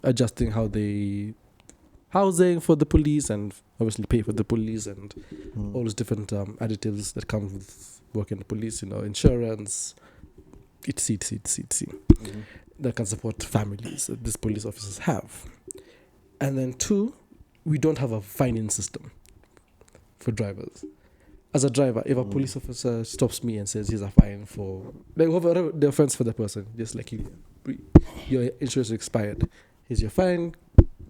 adjusting how they housing for the police and obviously pay for the police and all those different additives that come with working in the police, insurance, etc. That can support families that these police officers have. And then two, we don't have a fining system for drivers. As a driver, if a police officer stops me and says here's a fine for whatever the offense for the person, just like your insurance expired, here's your fine,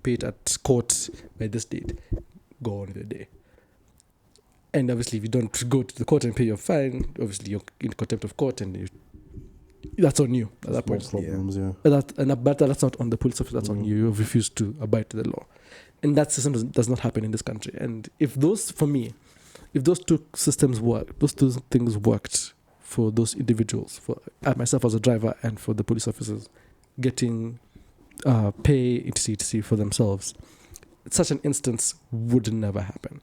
pay it at court by this date, go on with the day. And obviously, if you don't go to the court and pay your fine, obviously you're in contempt of court, and that's on you at that point. Problems, yeah. But that's not on the police officer. That's on you. You've refused to abide to the law, and that system does not happen in this country. And if those two systems work, those two things worked for those individuals, for myself as a driver and for the police officers, getting pay etc. for themselves, such an instance would never happen.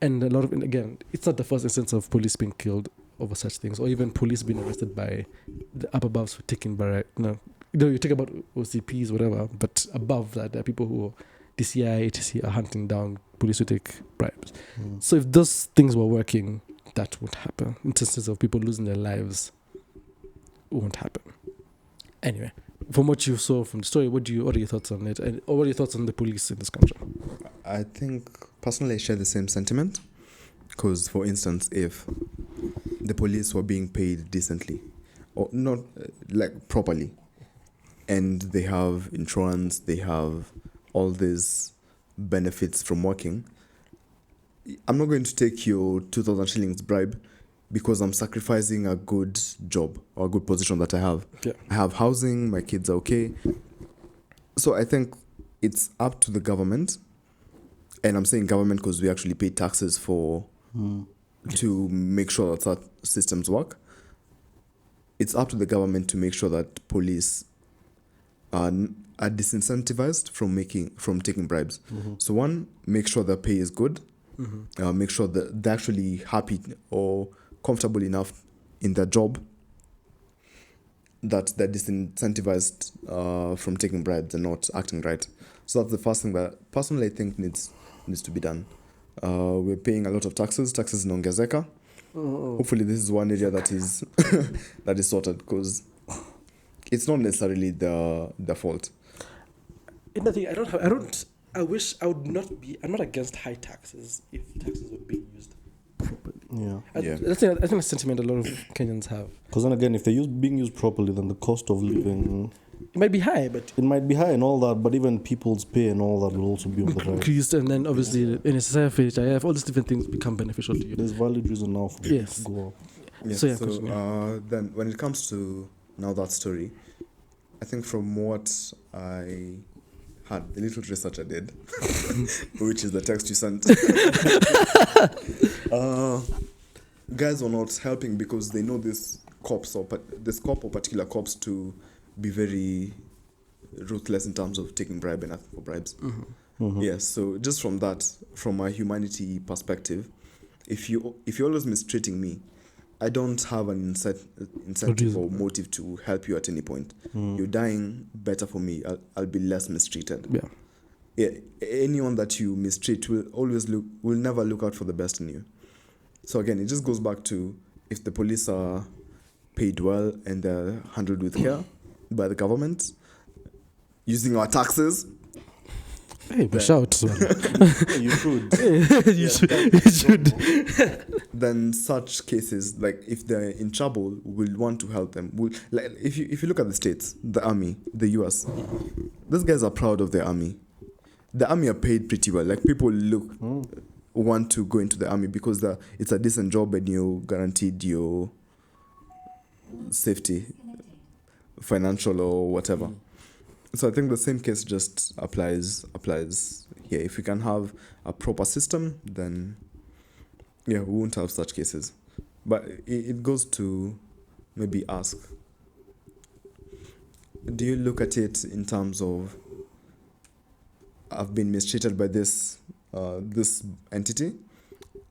And a lot of, again, it's not the first instance of police being killed over such things, or even police being arrested by the upper above for taking you talk about OCPs, whatever, but above that, there are people who DCI, ATC are hunting down police who take bribes. So if those things were working, that would happen. Instances of people losing their lives won't happen. Anyway, from what you saw from the story, what are your thoughts on it? Or what are your thoughts on the police in this country? I think personally I share the same sentiment. Because, for instance, if the police were being paid decently, or not like properly, and they have insurance, they have all these benefits from working, I'm not going to take your 2,000 shillings bribe because I'm sacrificing a good job or a good position that I have. Yeah. I have housing, my kids are okay. So I think it's up to the government, and I'm saying government because we actually pay taxes for to make sure that systems work. It's up to the government to make sure that police are disincentivized from taking bribes. So one, make sure their pay is good. Make sure that they're actually happy or comfortable enough in their job that they're disincentivized from taking bribes and not acting right. So that's the first thing that personally I think needs to be done. We're paying a lot of taxes inaongezeka. Hopefully this is one area that is that is sorted, because it's not necessarily the fault. Nothing. I'm not against high taxes if taxes were being used properly. Yeah. I think a sentiment a lot of Kenyans have. Because then again, if they're being used properly, then the cost of living, It might be high, but it might be high and all that, but even people's pay and all that will also be on the rise. increased, and then obviously NSSF, HIF, all these different things become beneficial to you. There's valid reason now for Yes. it to go up. Yes, So, so yeah, then when it comes to now that story, I think from what I had, the little research I did, which is the text you sent, guys were not helping because they know this cop or particular cops to be very ruthless in terms of taking bribe and asking for bribes. Yes, so just from a humanity perspective, if you're always mistreating me, I don't have an incentive or motive to help you at any point. You're dying, better for me. I'll be less mistreated. Yeah. Anyone that you mistreat will never look out for the best in you. So again, it just goes back to, if the police are paid well and they're handled with care by the government, using our taxes. Hey, but shout. You should. You should. Then such cases, like if they're in trouble, we'll want to help them. Like if you look at the states, the army, the US, those guys are proud of their army. The army are paid pretty well. Like people want to go into the army because it's a decent job and you're guaranteed your safety, financial or whatever. So I think the same case just applies here. If we can have a proper system, then we won't have such cases. But it goes to maybe ask, do you look at it in terms of, I've been mistreated by this entity,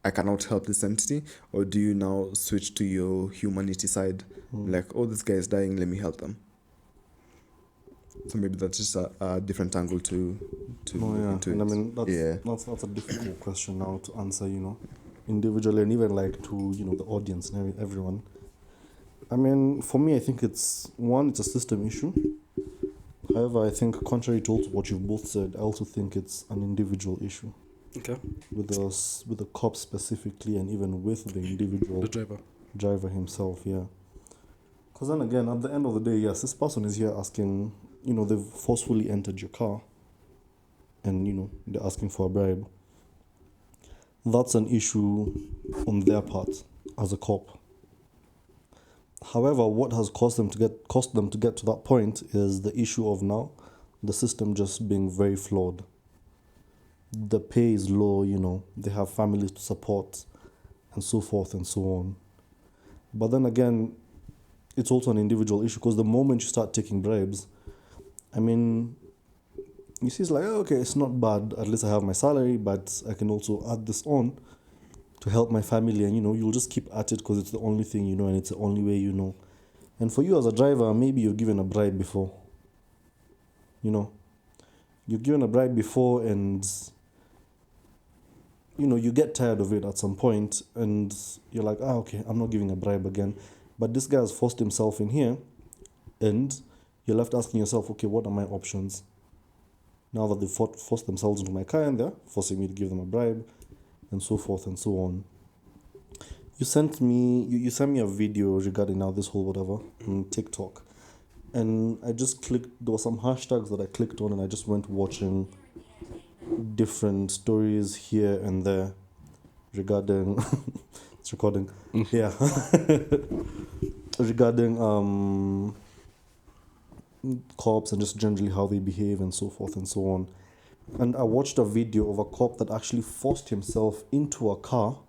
I cannot help this entity? Or do you now switch to your humanity side, like, oh, this guy is dying, let me help them? So maybe that's just a different angle to into and I it. mean that's a difficult question now to answer, individually, and even like to the audience and everyone. I mean, for me, I think it's a system issue. However, I think contrary to what you've both said, I also think it's an individual issue. Okay. With the cop specifically, and even with the individual, The driver himself, yeah. Because then again, at the end of the day, yes, this person is here asking, they've forcefully entered your car and, they're asking for a bribe. That's an issue on their part as a cop. However, what has cost them to get to that point is the issue of now the system just being very flawed. The pay is low, they have families to support and so forth and so on. But then again, it's also an individual issue, because the moment you start taking bribes, I mean, you see, it's like, okay, it's not bad. At least I have my salary, but I can also add this on to help my family. And, you'll just keep at it because it's the only thing and it's the only way you know. And for you as a driver, maybe you've given a bribe before. You know, you're given a bribe before, and you get tired of it at some point, and you're like, okay, I'm not giving a bribe again. But this guy has forced himself in here, and you're left asking yourself, okay, what are my options? Now that they've forced themselves into my car and they're forcing me to give them a bribe, and so forth and so on. You sent me a video regarding now this whole whatever on TikTok, and I just clicked. There were some hashtags that I clicked on, and I just went watching different stories here and there regarding it's recording. Yeah. Regarding cops and just generally how they behave and so forth and so on. And I watched a video of a cop that actually forced himself into a car,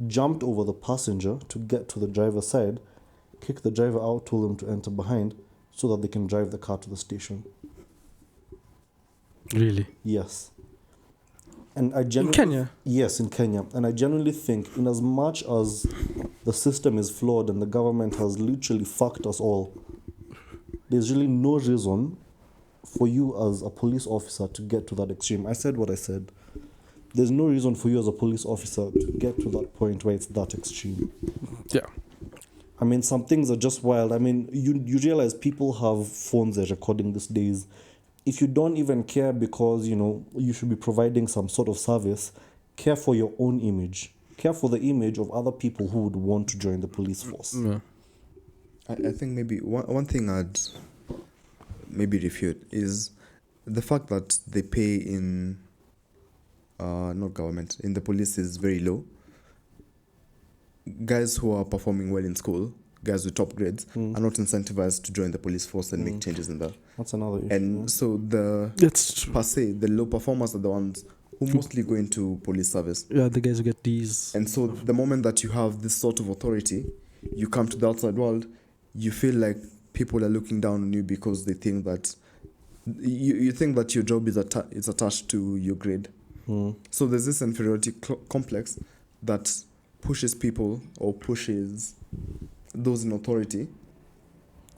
jumped over the passenger to get to the driver's side, kicked the driver out, told him to enter behind so that they can drive the car to the station. Really? Yes. And I In genuinely... Kenya? Yes, in Kenya. And I genuinely think, in as much as the system is flawed and the government has literally fucked us all, there's really no reason for you as a police officer to get to that extreme. I said what I said. There's no reason for you as a police officer to get to that point where it's that extreme. Yeah. I mean, some things are just wild. I mean, you realize people have phones they're recording these days. If you don't even care because, you should be providing some sort of service, care for your own image. Care for the image of other people who would want to join the police force. Yeah. I think maybe one thing I'd maybe refute is the fact that they pay in not government, in the police is very low. Guys who are performing well in school, guys with top grades, are not incentivized to join the police force and make changes in that. That's another issue. And so That's true. per se, the low performers are the ones who mostly go into police service. Yeah, the guys who get these. And so the moment that you have this sort of authority, you come to the outside world, you feel like people are looking down on you because they think that you think that your job is attached to your grade. So there's this inferiority complex that pushes people or pushes those in authority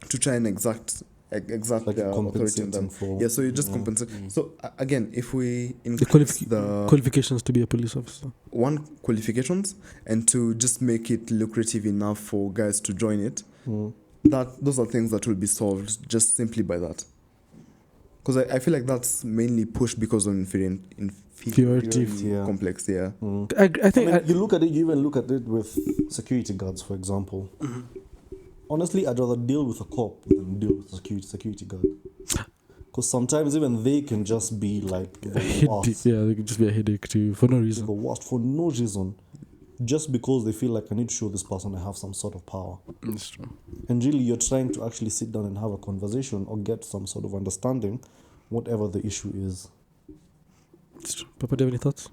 to try and exact Like their authority on them. compensating So you just compensate. So again, if we The increase the qualifications to be a police officer. one, qualifications, and to just make it lucrative enough for guys to join it, those are things that will be solved just simply by that. Because I feel like that's mainly pushed because of inferiority yeah. complex. Yeah. I think you even look at it with security guards, for example. Honestly, I'd rather deal with a cop than deal with a security guard. Because sometimes even they can just be like the worst. yeah, they could just be a headache too for no reason. The worst for no reason. Just because they feel like I need to show this person I have some sort of power. That's true. And really, you're trying to actually sit down and have a conversation or get some sort of understanding, whatever the issue is. That's true. Papa, do you have any thoughts?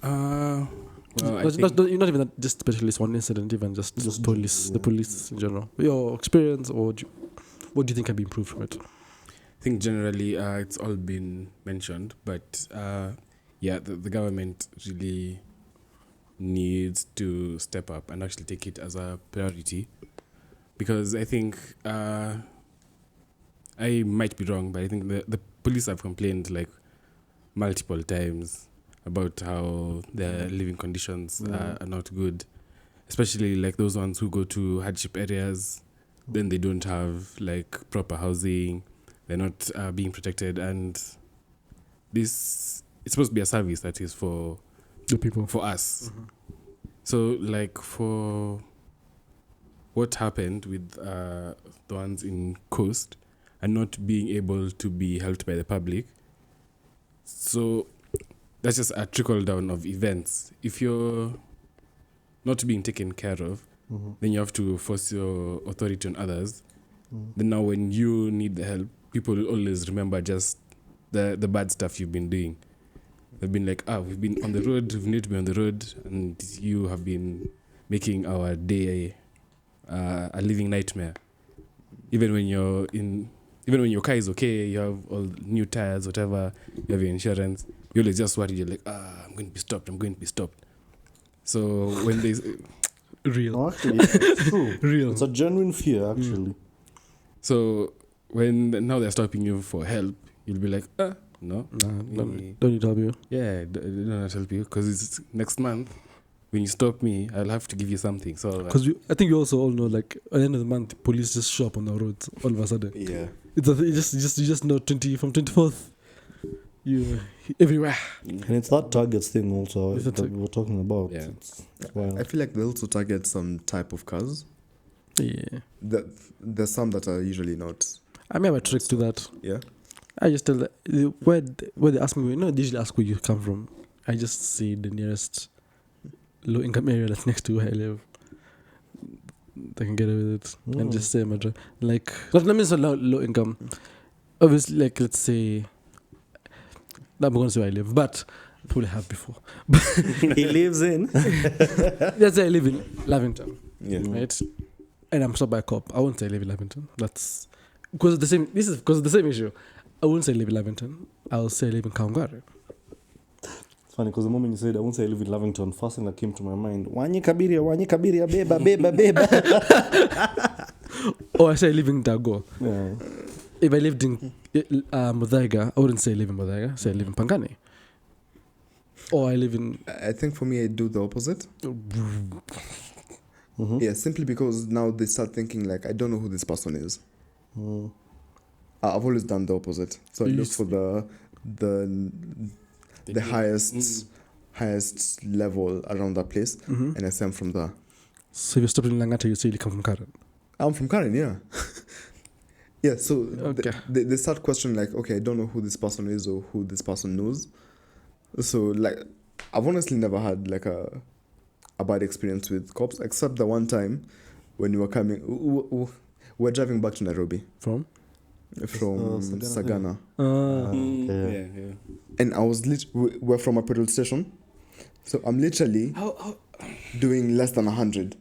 Well, I not, think, not even that, just especially this one incident, even just police, yeah. the police in general. Your experience, or what do you think can be improved from it? I think generally it's all been mentioned, but the government really needs to step up and actually take it as a priority, because I think I might be wrong, but I think the police have complained like multiple times about how their living conditions are not good, especially like those ones who go to hardship areas. Then they don't have like proper housing, they're not being protected, and this it's supposed to be a service that is for The people. for us. So like for what happened with the ones in Coast and not being able to be helped by the public, so that's just a trickle down of events. If you're not being taken care of, then you have to force your authority on others. Then now when you need the help, people will always remember just the bad stuff you've been doing. They've been like, we've been on the road, we need to be on the road, and you have been making our day a living nightmare. Even when your car is okay, you have all new tires, whatever, you have your insurance, you're always just worried, you're like, I'm going to be stopped. So when there's Real. No, actually, it's true. Real. It's a genuine fear, actually. So when now they're stopping you for help, you'll be like, no. Nah, don't need to help you. Yeah, they don't help you because it's next month. When you stop me, I'll have to give you something. So like, Because I think we also all know, like, at the end of the month, police just show up on the roads all of a sudden. Yeah. You just know from 24th, you everywhere. And it's that targets thing also It's a that we were talking about. Yeah. It's wild. I feel like they also target some type of cars. Yeah. There's some that are usually not. I may have a trick to that. Yeah. I just tell them, where they ask me, they usually ask where you come from. I just say the nearest low income area that's next to where I live. They can get away with it. And just say, like, not necessarily low income. Obviously, like, let's say, I'm going to say where I live, but I probably have before. He lives in. Let's say I live in Lavington, Yeah. right? And I'm stopped by a cop. I won't say I live in Lavington. That's because of the same. This is because of the same issue. I wouldn't say I live in Lavington. I'll say I live in Kawangware. It's funny because the moment you said I won't say I live in Lavington, first thing that came to my mind, Wanyi Kabiria, beba. Or I say I live in Dago. Yeah. If I lived in Muthaiga, I wouldn't say I live in Muthaiga. Say I live in Pangani. Or I live in. I think for me, I do the opposite. Yeah, simply because now they start thinking like, I don't know who this person is. I've always done the opposite. So I look for the highest level around that place, and I say I'm from there. So if you're stopped in Langata, you say you come from Karen. I'm from Karen, yeah. Yeah, so Okay. they start questioning like, okay, I don't know who this person is or who this person knows. So like, I've honestly never had like a bad experience with cops, except the one time when we were coming, we were driving back to Nairobi From? Sagana. yeah. And I was we're from a petrol station, so I'm literally doing less than 100.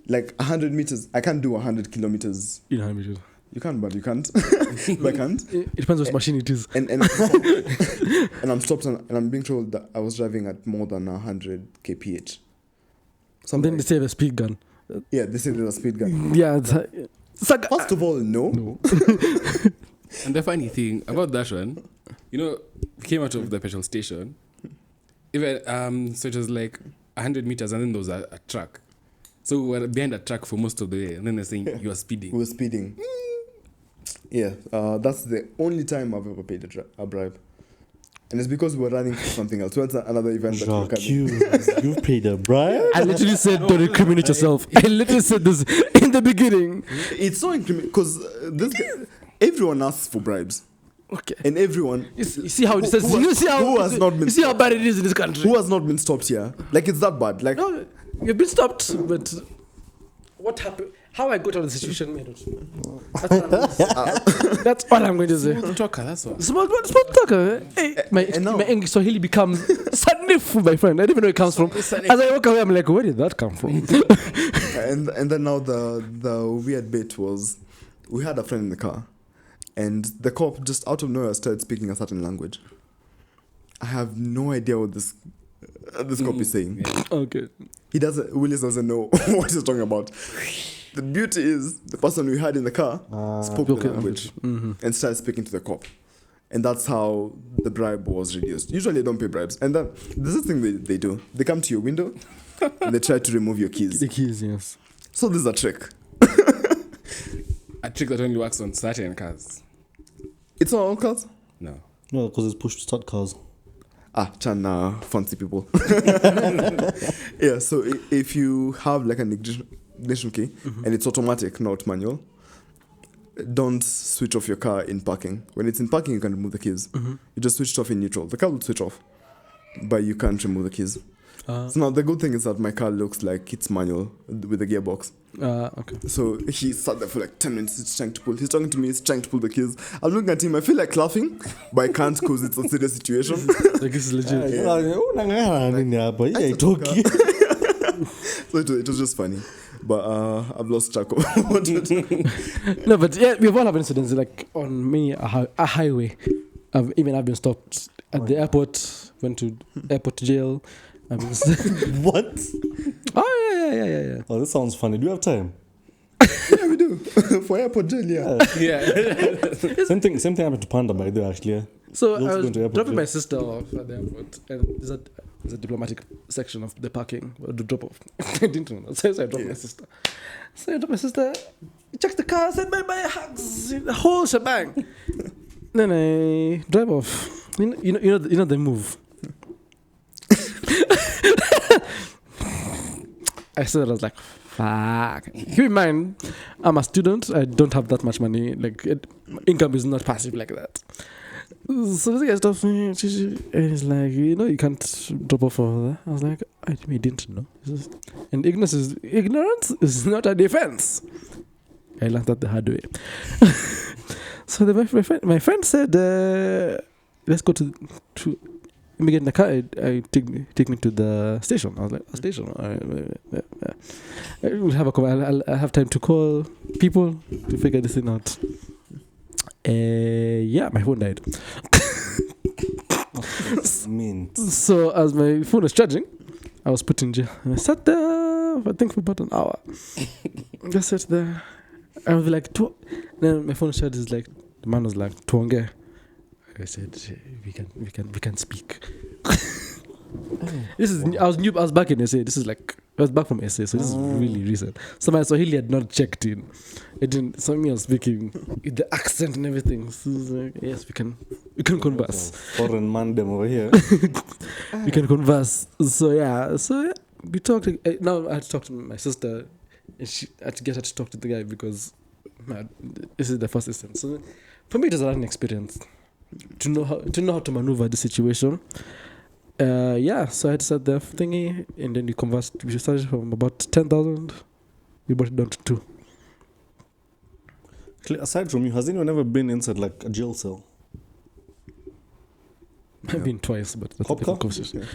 Like 100 meters. I can't do 100 kilometers. You know how many. You can, but you can't. But I can't. It depends which machine it is. And I'm stopped and I'm being told that I was driving at more than 100 kph. And then they say the speed gun. Yeah, they say there's a speed gun. Yeah. First of all, no. And the funny thing about that one, we came out of the petrol station. Even so it was like 100 meters, and then there was a truck. So we were behind a truck for most of the way, and then they're saying you are speeding. We were speeding. Yeah, that's the only time I've ever paid a bribe. And it's because we were running for something else. So it's another event that we're coming. You paid a bribe? I literally said, don't incriminate yourself. I literally said this in the beginning. It's so incriminating because everyone asks for bribes. Okay. And everyone. You see how it says. You see how bad it is in this country. Who has not been stopped here? Like, it's that bad. Like, No, you've been stopped, but what happened? How I got out of the situation, I don't know. That's all I'm going to say. Smooth talker, that's what. Small talker. Hey, my English Swahili becomes sanifu, my friend. I don't even know where it comes from. As I walk away, I'm like, where did that come from? and then now the weird bit was, we had a friend in the car, and the cop just out of nowhere started speaking a certain language. I have no idea what this cop is saying. Yeah. Okay. Willis doesn't know what he's talking about. The beauty is the person we had in the car spoke the language and started speaking to the cop. And that's how the bribe was reduced. Usually they don't pay bribes. And then this is the thing they do. They come to your window and they try to remove your keys. The keys, yes. So this is a trick. A trick that only works on certain cars. It's not all cars. No. No, because it's push to start cars. Chana fancy people. Yeah, so if you have like an ignition key and it's automatic, not manual, don't switch off your car in parking. When it's in parking, you can remove the keys. You just switch it off in neutral. The car will switch off, but you can't remove the keys. So now the good thing is that my car looks like it's manual with the gearbox. Okay. So he sat there for like 10 minutes. He's trying to pull. He's talking to me. He's trying to pull the keys. I'm looking at him. I feel like laughing, but I can't because it's a serious situation. Like this is legit. But yeah, I took talking. So it was just funny. But I've lost track of what it. No, but yeah, we've all had incidents like on many a highway. I've been stopped at the airport. Went to airport to jail. What? Oh yeah. Oh, this sounds funny. Do you have time? Yeah, we do. For airport jail, yeah. Yeah. Same thing happened to Panda by the way, actually. Yeah. So You I also was going to airport dropping jail? my sister off at the airport, and there's a diplomatic section of the parking, or the drop off. I didn't know. So I dropped my sister. So I dropped my sister, checked the car, said bye, hugs, the whole shebang. Then I drive off. You know the move. I said, I was like, fuck. Keep in mind, I'm a student. I don't have that much money. Like, income is not passive like that. So this guy stops me, and he's like, you can't drop off over there. I was like, I didn't know. And ignorance is not a defense. I learned that the hard way. So my friend said, let's go to let me get in the car. I take me to the station. I was like, a station? We'll have a call. I'll have time to call people to figure this thing out. Yeah, my phone died. Mean. So as my phone was charging, I was put in jail. And I sat there, I think for about an hour. Just sat there. I was like, then my phone charged. Is like, the man was like, Tuonge. I said, we can speak. This is I was back in SA. This is like I was back from SA, so this is really recent. So my Swahili had not checked in. It didn't. So me was speaking with the accent and everything. So it was like, yes, we can converse. Foreign man them over here. We can converse. So yeah, we talked. Now I had to talk to my sister, and I had to get her to talk to the guy because this is the first instance. So for me, it was a learning experience to know how to maneuver the situation. Yeah, so I had to set the thingy, and then we conversed. We started from about 10,000. We brought it down to 2. Actually, aside from you, has anyone ever been inside like a jail cell? I've been twice, but that's a different conversation.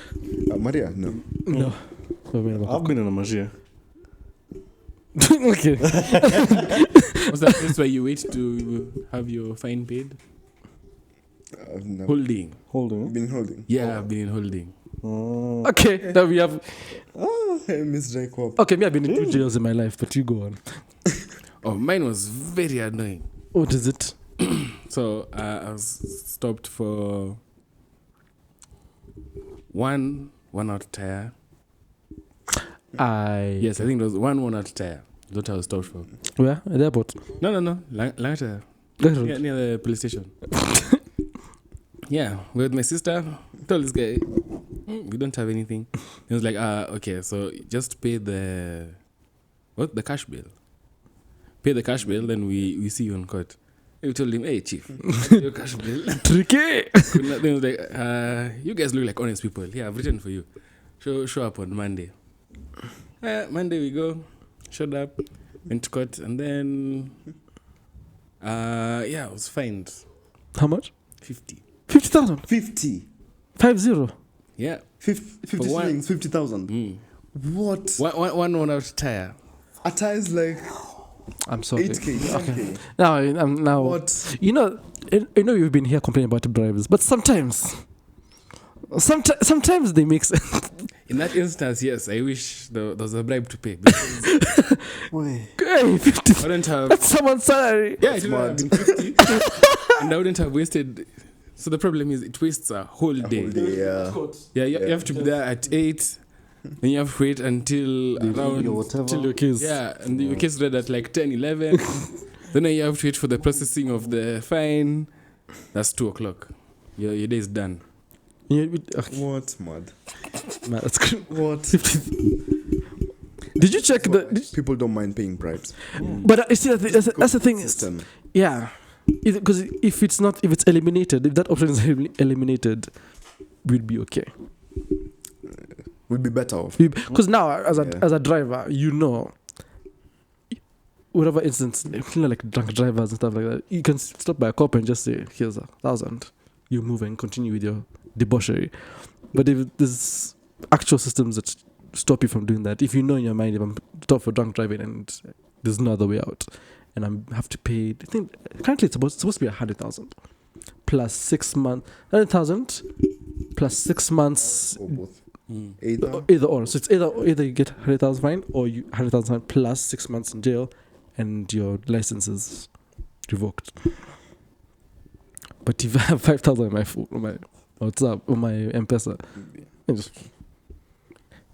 Maria, no. No. I've been in a machine. Okay. Was that place where you wait to have your fine paid? I've never Holding. Holding. been holding. Yeah, I've been in holding. Oh. Okay, now we have. Oh, I miss Jacob. Okay, me, I've been in 2 jails in my life, but you go on. Oh, mine was very annoying. What is it? So I was stopped for one out tire. Yes, I think it was one out tire. That's what I was stopped for. Where? At the airport. No. Langata. Yeah, Near the police station. Yeah, with my sister. Told this guy, we don't have anything. He was like, okay, so just pay the cash bill. Pay the cash bill, then we see you in court. We told him, hey, chief, your cash bill. Tricky. Then he was like, you guys look like honest people. Yeah, I've written for you. Show up on Monday. Monday we go. Showed up, went to court, and then I was fined How much? 50. 50,000. 50. 50. Yeah. 50 For one. shillings, 50,000. What? One out tire. A tire is like I'm sorry. 8K, 10K. Now. What? You know you've been here complaining about bribes, but sometimes they make sense. In that instance, yes, I wish there was a bribe to pay. Wait. Hey, 50. I wouldn't have. That's someone's salary. Yeah, it would have been 50. And I wouldn't have wasted. So the problem is it wastes a whole day. Yeah. Yeah, you have to be there at 8. Then you have to wait until around Or whatever. Till your case. Yeah, and your case read at like 10, 11. Then you have to wait for the processing of the fine. That's 2 o'clock. Your day is done. Yeah, What, mad? man, that's good. What? 50. Did you check People don't mind paying bribes. But you see, that's the thing. System. Yeah, because if it's eliminated, if that option is eliminated, we'd be okay. We'd be better off. Because now, as a driver, whatever instance, like drunk drivers and stuff like that, you can stop by a cop and just say, "Here's 1,000." You move and continue with your debauchery. But if there's actual systems that stop you from doing that, if you know in your mind, if I'm stopped for drunk driving and there's no other way out, and I have to pay, I think currently it's supposed to be 100,000 plus 6 months, 100,000 plus 6 months. Or both. Either or. So it's either you get 100,000 fine or you 100,000 fine plus 6 months in jail, and your license is revoked. But if I have 5,000 on my phone, on my WhatsApp, on my M-Pesa, I just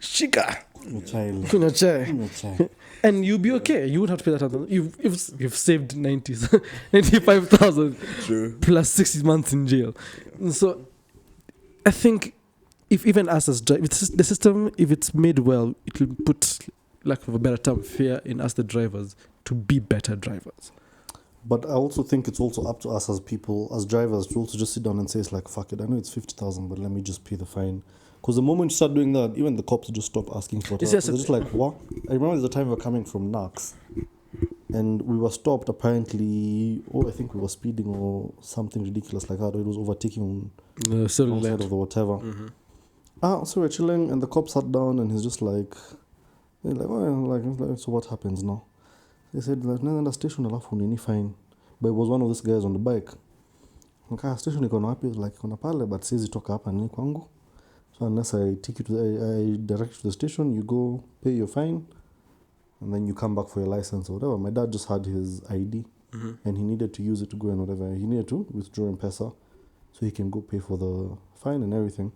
shika, Your child. kunywa chai. Your child. And you'll be okay. You won't have to pay that. You've saved 95,000 True. plus 60 months in jail. So I think if even us as drivers, the system, if it's made well, it will put, lack of a better term, fear in us, the drivers, to be better drivers. But I also think it's also up to us as people, as drivers, to also just sit down and say, it's like, fuck it, I know it's 50,000, but let me just pay the fine. Because the moment you start doing that, even the cops just stop asking for it. Yes, They're yes, just like, what? I remember there's a time we were coming from Nax, and we were stopped apparently, I think we were speeding or something ridiculous like that, or it was overtaking on The civil outside lane. of the whatever. Mm-hmm. So we're chilling, and the cop sat down, and he's just like, they're like, so what happens now? They said, like, no, station alafu nini fine. But it was one of these guys on the bike. Okay, station iko na wapi? Like, iko na pale, but siwezi toka hapa nini kwangu. So unless I take you to I direct you to the station, you go pay your fine, and then you come back for your license or whatever. My dad just had his ID, and he needed to use it to go and whatever. He needed to withdraw M-Pesa, so he can go pay for the fine and everything.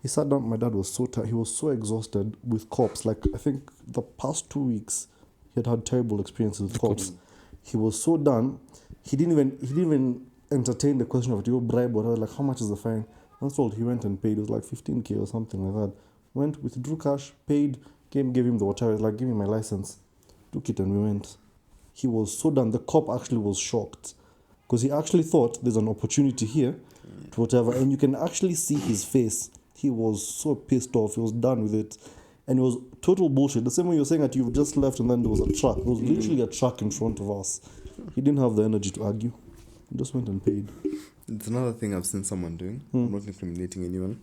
He sat down. My dad was so tired. He was so exhausted with cops. Like, I think the past 2 weeks, he had terrible experiences with cops. He was so done. He didn't even entertain the question of, do you bribe or like, how much is the fine? That's all. He went and paid. It was like 15K or something like that. Went, withdrew cash, paid, gave him the whatever. Like, give me my license. Took it and we went. He was so done. The cop actually was shocked because he actually thought there's an opportunity here to whatever. And you can actually see his face. He was so pissed off. He was done with it. And it was total bullshit. The same way you're saying that you've just left and then there was a truck. There was literally a truck in front of us. He didn't have the energy to argue. He just went and paid. It's another thing I've seen someone doing. I'm not incriminating anyone.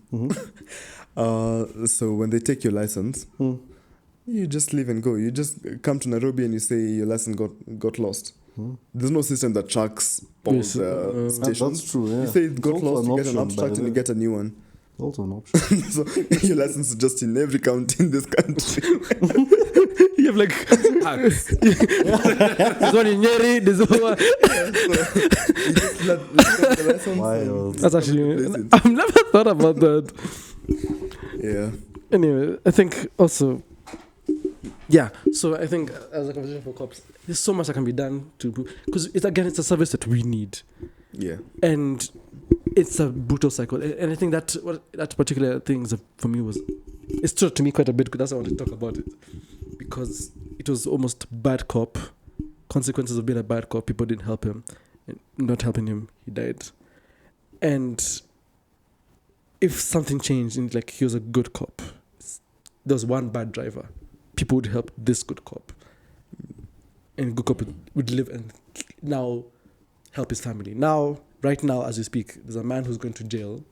So when they take your license, you just leave and go. You just come to Nairobi and you say your license got lost. There's no system that tracks both stations. That's true, yeah. You say it got It's also lost, you an get an option, by abstract the and you way. get a new one. Also an option. So your license is just in every county in this country. You have like there's one in Nyeri, there's one. Wild. That's actually I've never thought about that. Yeah. Anyway, I think also, so I think as a conversation for cops, there's so much that can be done to, because it's a service that we need, Yeah. and it's a brutal cycle. And I think that particular thing for me it stood to me quite a bit, because that's why I wanted to talk about it, because it was almost bad cop, consequences of being a bad cop. People didn't help him, and not helping him, he died. And if something changed and like he was a good cop, there was one bad driver, people would help this good cop, and good cop would live and now help his family. Now, right now, as we speak, there's a man who's going to jail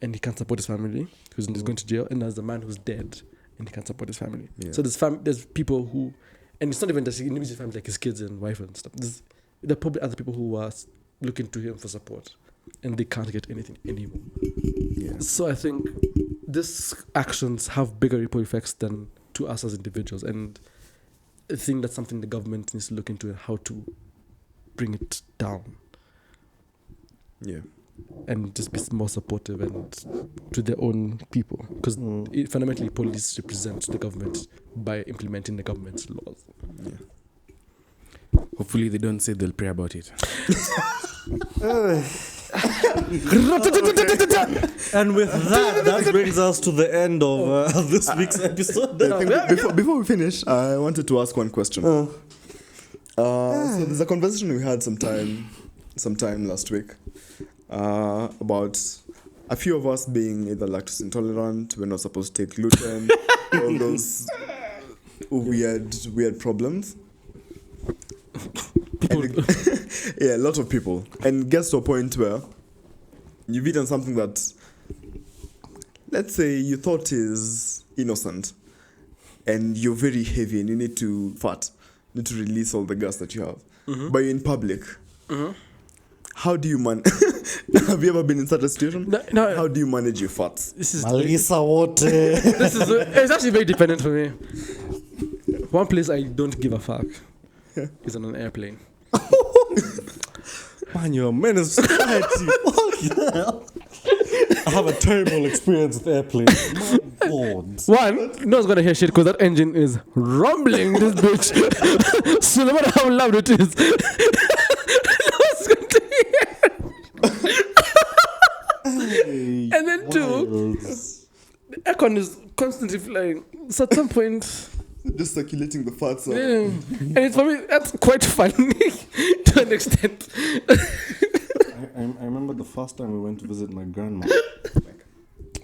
and he can't support his family, who's going to jail, and there's a man who's dead and he can't support his family. Yeah. So there's people who, and it's not even just individual family, like his kids and wife and stuff. There are probably other people who are looking to him for support and they can't get anything anymore. Yeah. So I think these actions have bigger ripple effects than to us as individuals, and I think that's something the government needs to look into, and how to bring it down Yeah. and just be more supportive and to their own people, because fundamentally police represent the government by implementing the government's laws. Yeah. Hopefully they don't say they'll pray about it. And with that brings us to the end of this week's episode. I think before we finish, I wanted to ask one question. So there's a conversation we had sometime last week about a few of us being either lactose intolerant, we're not supposed to take gluten, all those weird problems. Yeah, a lot of people. And it gets to a point where you've eaten something that, let's say, you thought is innocent, and you're very heavy and you need to release all the gas that you have. But you're in public. How do you have you ever been in such a situation? No. How do you manage your fats? This is Malisa water. it's actually very dependent for me. One place I don't give a fuck. is on an airplane. Man, you're a menace to society. I have a terrible experience with airplanes. My God. One, no one's gonna hear shit because that engine is rumbling this bitch. So no matter how loud it is, no one's going to hear. And then two, the aircon is constantly flying. So at some point, Just circulating the farts. yeah. And it's for me, that's quite funny to an extent. I remember the first time we went to visit my grandma.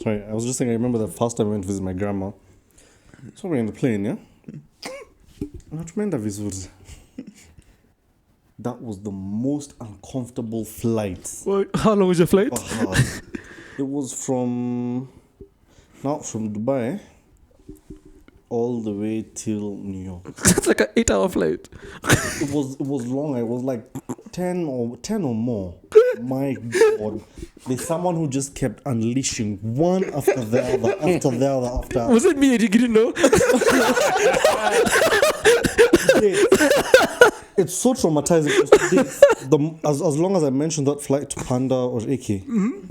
Sorry, I was just saying I remember the first time we went to visit my grandma. So we're in the plane, yeah? Natumeenda vizuri. That was the most uncomfortable flight. Well, how long was your flight? It was from Dubai all the way till New York. It's like an 8-hour flight. It was long. It was like 10 or more. My God. There's someone who just kept unleashing one after the other, after the other, after. Was it me and you didn't know? It's so traumatizing. As long as I mention that flight to Panda or AK,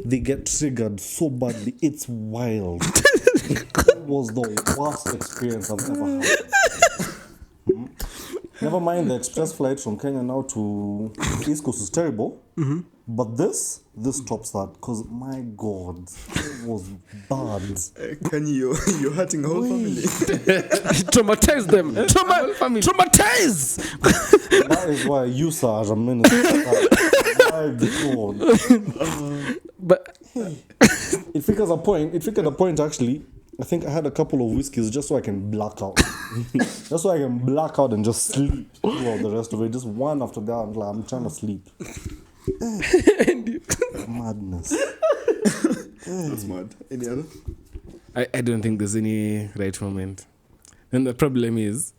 they get triggered so badly. It's wild. It was the worst experience I've ever had. Never mind the express flight from Kenya now to East Coast is terrible. But this tops that because my God, it was bad. Can you're hurting the whole family. Traumatize them. Traumatize! That is why you, sir, are a menace. My God. But It figured a point actually. I think I had a couple of whiskeys just so I can black out. Just so I can black out and just sleep throughout the rest of it. Just one after the other. I'm trying to sleep. Madness. That's mad. Any other? I don't think there's any right moment. And the problem is,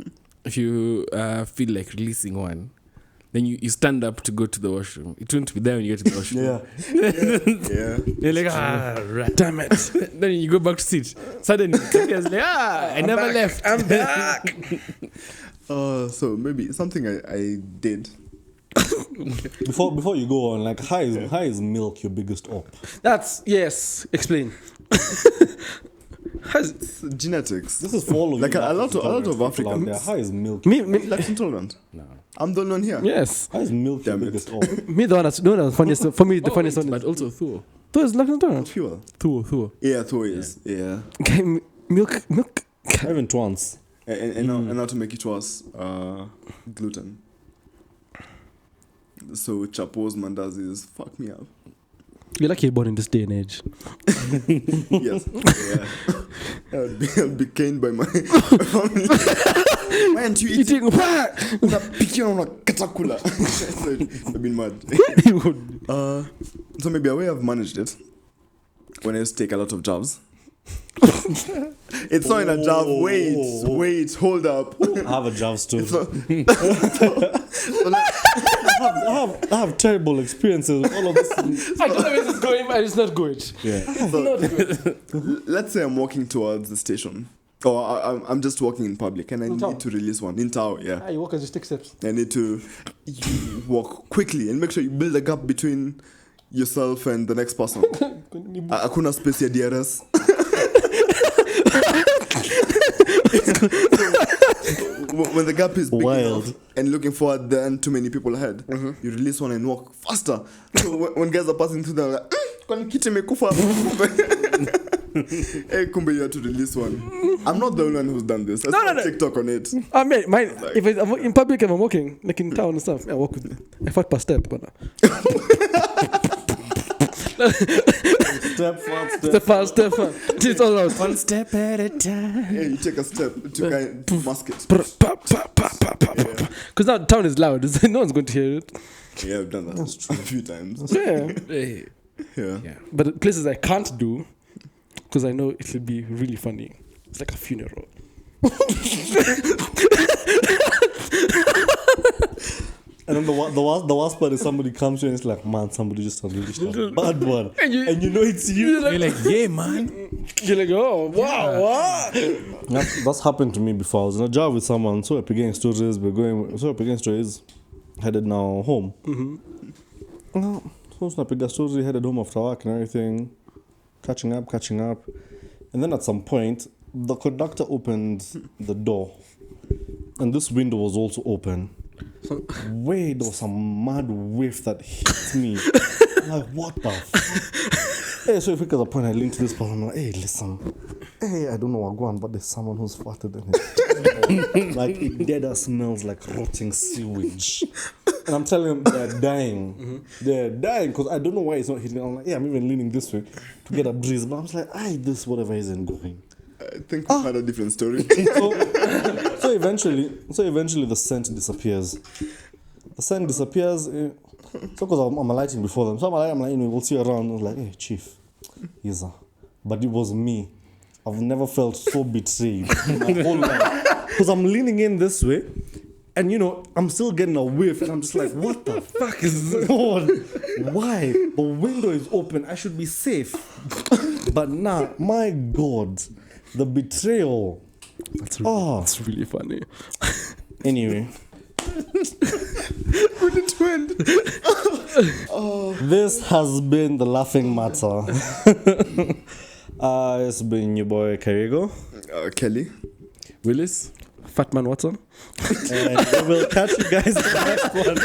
if you feel like releasing one, then you stand up to go to the washroom. It won't be there when you get to the washroom. Yeah. You're like, right. Damn it. Then you go back to sit. Suddenly, you're like, I never left. I'm back. So maybe something I did. Before you go on, like how is milk your biggest op? That's, yes. Explain. It's genetics. This is for all of Like you a lot of Africans out there. Africans. How is milk? Me, Lactose intolerant. No. I'm the only one here. yes. How is milk your Damn it. biggest op? Me, the one that's funniest. For me, the funniest one But is. also Thuo. Thuo is lactose intolerant. Fuel. Thuo. Yeah, Thor is. Yeah. Okay, milk. Even once. And now to make it worse, gluten. So Chapo's mandazis fuck me up. You're lucky you're born in this day and age. Yes. Yeah. I'll be caned by my family. Why aren't you eating? Unapika unakatakula. So I've been mad. So maybe a way I've managed it when I used to take a lot of jabs. It's not in a jab. Wait, hold up. I have a jobs too. So I have terrible experiences with all of this. I don't know where this is going, but it's not good. Yeah. let's say I'm walking towards the station. Or I'm just walking in public and I town. need to release one. In town, yeah. You walk and just take steps. I need to walk quickly and make sure you build a gap between yourself and the next person. Hakuna space ya DRS. When the gap is big enough and looking forward, there aren't too many people ahead. You release one and walk faster. So when guys are passing through, they're like, kwani kiti imekufa? Hey, kumbe you have to release one. I'm not the only one who's done this. I saw TikTok on it. I mean, mine, if it's, I'm in public and I'm walking, like in town and stuff, I walk with I fought per step, but Step one, step one. It's all out. One step at a time. Yeah, you take a step to kind of mask it. Because now the town is loud. No one's going to hear it. Yeah, I've done that a few times. Yeah. Yeah. But the places I can't do, because I know it will be really funny. It's like a funeral. And then the worst part is somebody comes to you and it's like, man, somebody just unleashed a bad one. And you know it's you. You're like, yeah, man. You're like, oh, wow, wow. That's happened to me before. I was in a jar with someone, so we're getting stories, headed now home. So napiga story, headed home after work and everything, catching up. And then at some point, the conductor opened the door. And this window was also open. Wait, there was some mad whiff that hit me. I'm like, what the fuck? Hey, so if we get the point, I leaned to this person, I'm like, hey, listen. Hey, I don't know what going on, but there's someone who's farted in it. Like, it dead smells like rotting sewage. And I'm telling them they're dying. They're dying because I don't know why it's not hitting. I'm like, yeah, I'm even leaning this way to get a breeze. But I was like, this whatever isn't going. I think we had a different story. So eventually the scent disappears. So because I'm alighting before them. So I'm like, we'll see you around. I was like, hey, chief. Yes, sir. But it was me. I've never felt so betrayed in my whole life. Because I'm leaning in this way. And I'm still getting a whiff, and I'm just like, what the fuck is going on? Why? The window is open. I should be safe. But nah, my God, the betrayal. That's really funny. Anyway. With the twin. This has been the laughing matter. It's been your boy Karigo. Kelly. Willis. Fatman Watson. And we will catch you guys in the next one.